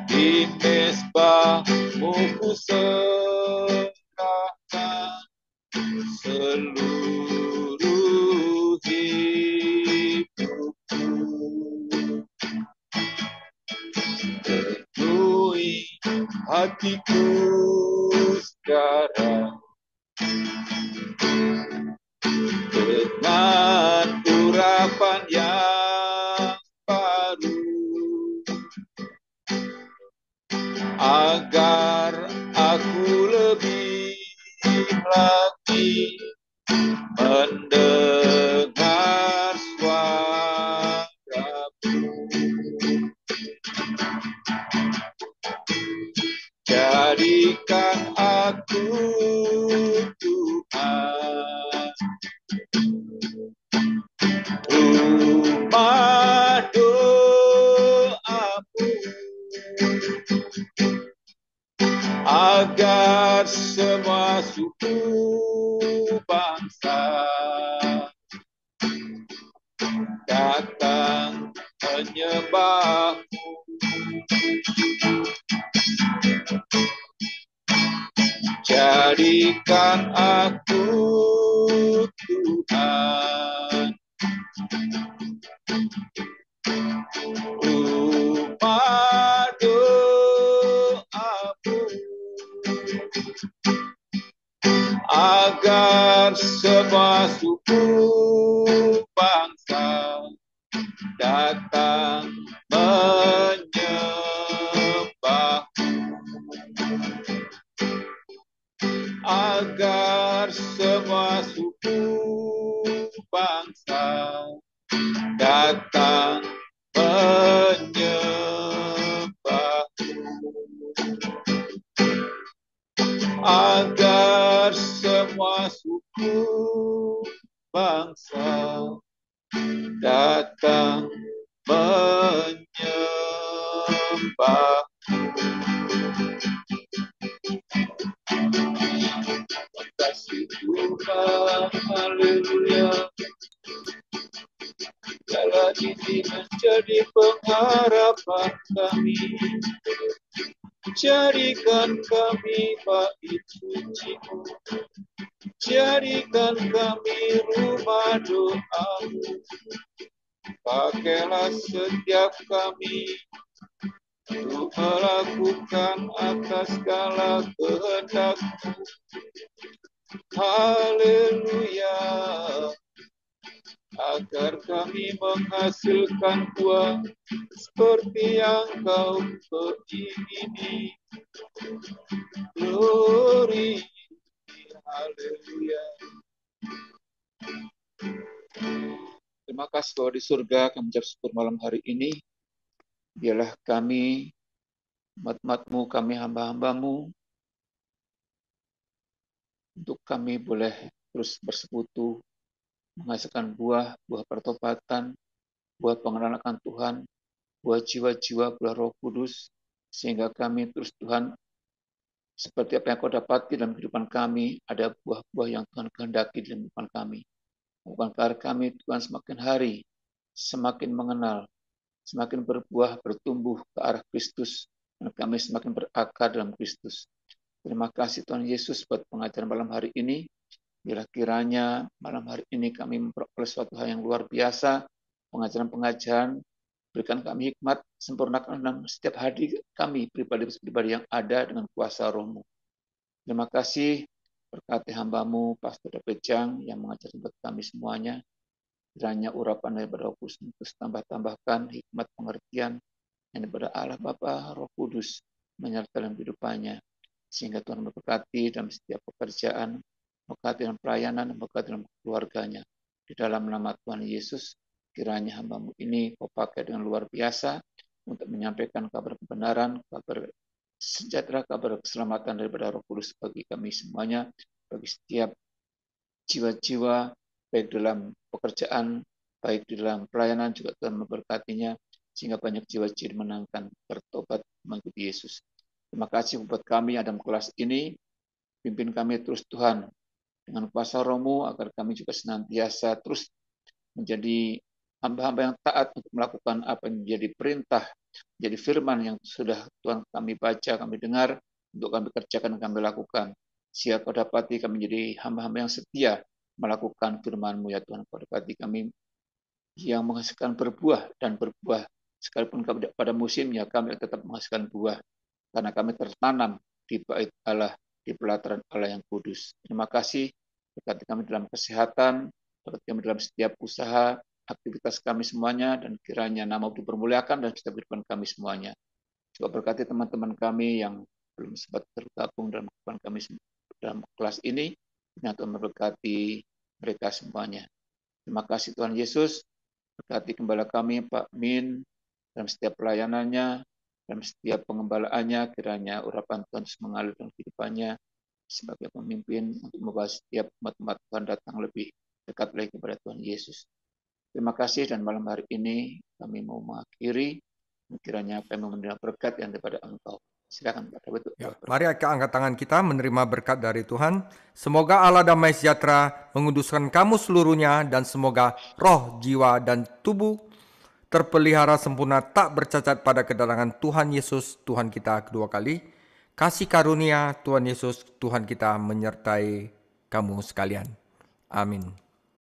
Di mezbah-Mu ku serahkan seluruh hidupku. Penuhi hatiku sekarang dengan urapan yang baru, agar aku lebih lagi mendengar suara-Mu. Jadikan aku, Tuhan, rumah doa-Mu, agar semua suku bangsa datang menyembah-Mu. jadikan aku Tuhan, umat doamu, agar semua suku bangsa datang menyembahmu, agar semua suku bangsa datang menyembahmu, agar semua suku bangsa datang menyembah. Kasih Tuhan, haleluya. Biarlah ini menjadi pengharapan kami. Jadikan kami bait suci-Mu, jadikan kami rumah doa-Mu. Pakailah setiap kami untuk melakukan atas segala kehendak-Mu. Haleluya. Agar kami menghasilkan buah seperti yang Kau ingini. Glory, haleluya. Terima kasih Tuhan di surga, kami ucap syukur malam hari ini. Biarlah kami, umat-umat-Mu, kami hamba-hamba-Mu, untuk kami boleh terus bersekutu, menghasilkan buah pertobatan, buah pengenalan akan Tuhan, buah jiwa-jiwa, buah Roh Kudus, sehingga kami terus Tuhan, seperti apa yang Kau dapati dalam kehidupan kami, ada buah-buah yang Tuhan kehendaki dalam kehidupan kami. Bukankah kami Tuhan semakin hari, semakin mengenal, semakin berbuah, bertumbuh ke arah Kristus, dan kami semakin berakar dalam Kristus. Terima kasih Tuhan Yesus buat pengajaran malam hari ini. Bila kiranya malam hari ini kami memperoleh suatu hal yang luar biasa, pengajaran-pengajaran, berikan kami hikmat, sempurnakan dalam setiap hari kami, pribadi-pribadi yang ada dengan kuasa Roh-Mu. Terima kasih, berkati hamba-Mu, Pastor Pejang, yang mengajar buat kami semuanya. Kiranya urapan daripada Roh Kudus terus tambah-tambahkan hikmat pengertian yang daripada Allah Bapa, Roh Kudus, menyertai dalam kehidupannya. Sehingga Tuhan memberkati dalam setiap pekerjaan, memberkati dalam pelayanan, memberkati dalam keluarganya. Di dalam nama Tuhan Yesus, kiranya hamba-Mu ini Kau pakai dengan luar biasa untuk menyampaikan kabar kebenaran, kabar sejahtera, kabar keselamatan daripada Roh Kudus bagi kami semuanya, bagi setiap jiwa-jiwa, baik dalam pekerjaan, baik di dalam pelayanan, juga Tuhan memberkatinya, sehingga banyak jiwa-jiwa dimenangkan, bertobat mengikuti Yesus. Terima kasih buat kami yang dalam kelas ini, pimpin kami terus Tuhan, dengan kuasa Roh-Mu, agar kami juga senantiasa terus menjadi hamba-hamba yang taat untuk melakukan apa yang menjadi perintah, menjadi firman yang sudah Tuhan kami baca, kami dengar, untuk kami kerjakan, kami lakukan. Sehingga Kau dapati kami menjadi hamba-hamba yang setia melakukan firman-Mu ya Tuhan. Kau dapati kami yang menghasilkan berbuah dan berbuah, sekalipun pada musimnya kami tetap menghasilkan buah, karena kami tertanam di bait Allah, di pelataran Allah yang kudus. Terima kasih, berkati kami dalam kesehatan, berkati kami dalam setiap usaha, aktivitas kami semuanya, dan kiranya nama dipermuliakan dan setiap kehidupan kami semuanya. Juga berkati teman-teman kami yang belum sempat tergabung dalam kehidupan kami dalam kelas ini, dan Tuhan memberkati mereka semuanya. Terima kasih Tuhan Yesus, berkati gembala kami Pak Min dalam setiap pelayanannya, dalam setiap pengembalaannya, kiranya urapan Tuhan terus mengalir dalam kehidupannya sebagai pemimpin untuk membawa setiap umat-umat Tuhan datang lebih dekat lagi kepada Tuhan Yesus. Terima kasih, dan malam hari ini kami mau mengakhiri, kiranya kami menerima berkat yang daripada Engkau. Silakan Pak David.
Ya, mari kita angkat tangan kita menerima berkat dari Tuhan. Semoga Allah damai sejahtera menguduskan kamu seluruhnya, dan semoga roh, jiwa, dan tubuh terpelihara sempurna tak bercacat pada kedatangan Tuhan Yesus, Tuhan kita kedua kali. Kasih karunia Tuhan Yesus, Tuhan kita menyertai kamu sekalian. Amin.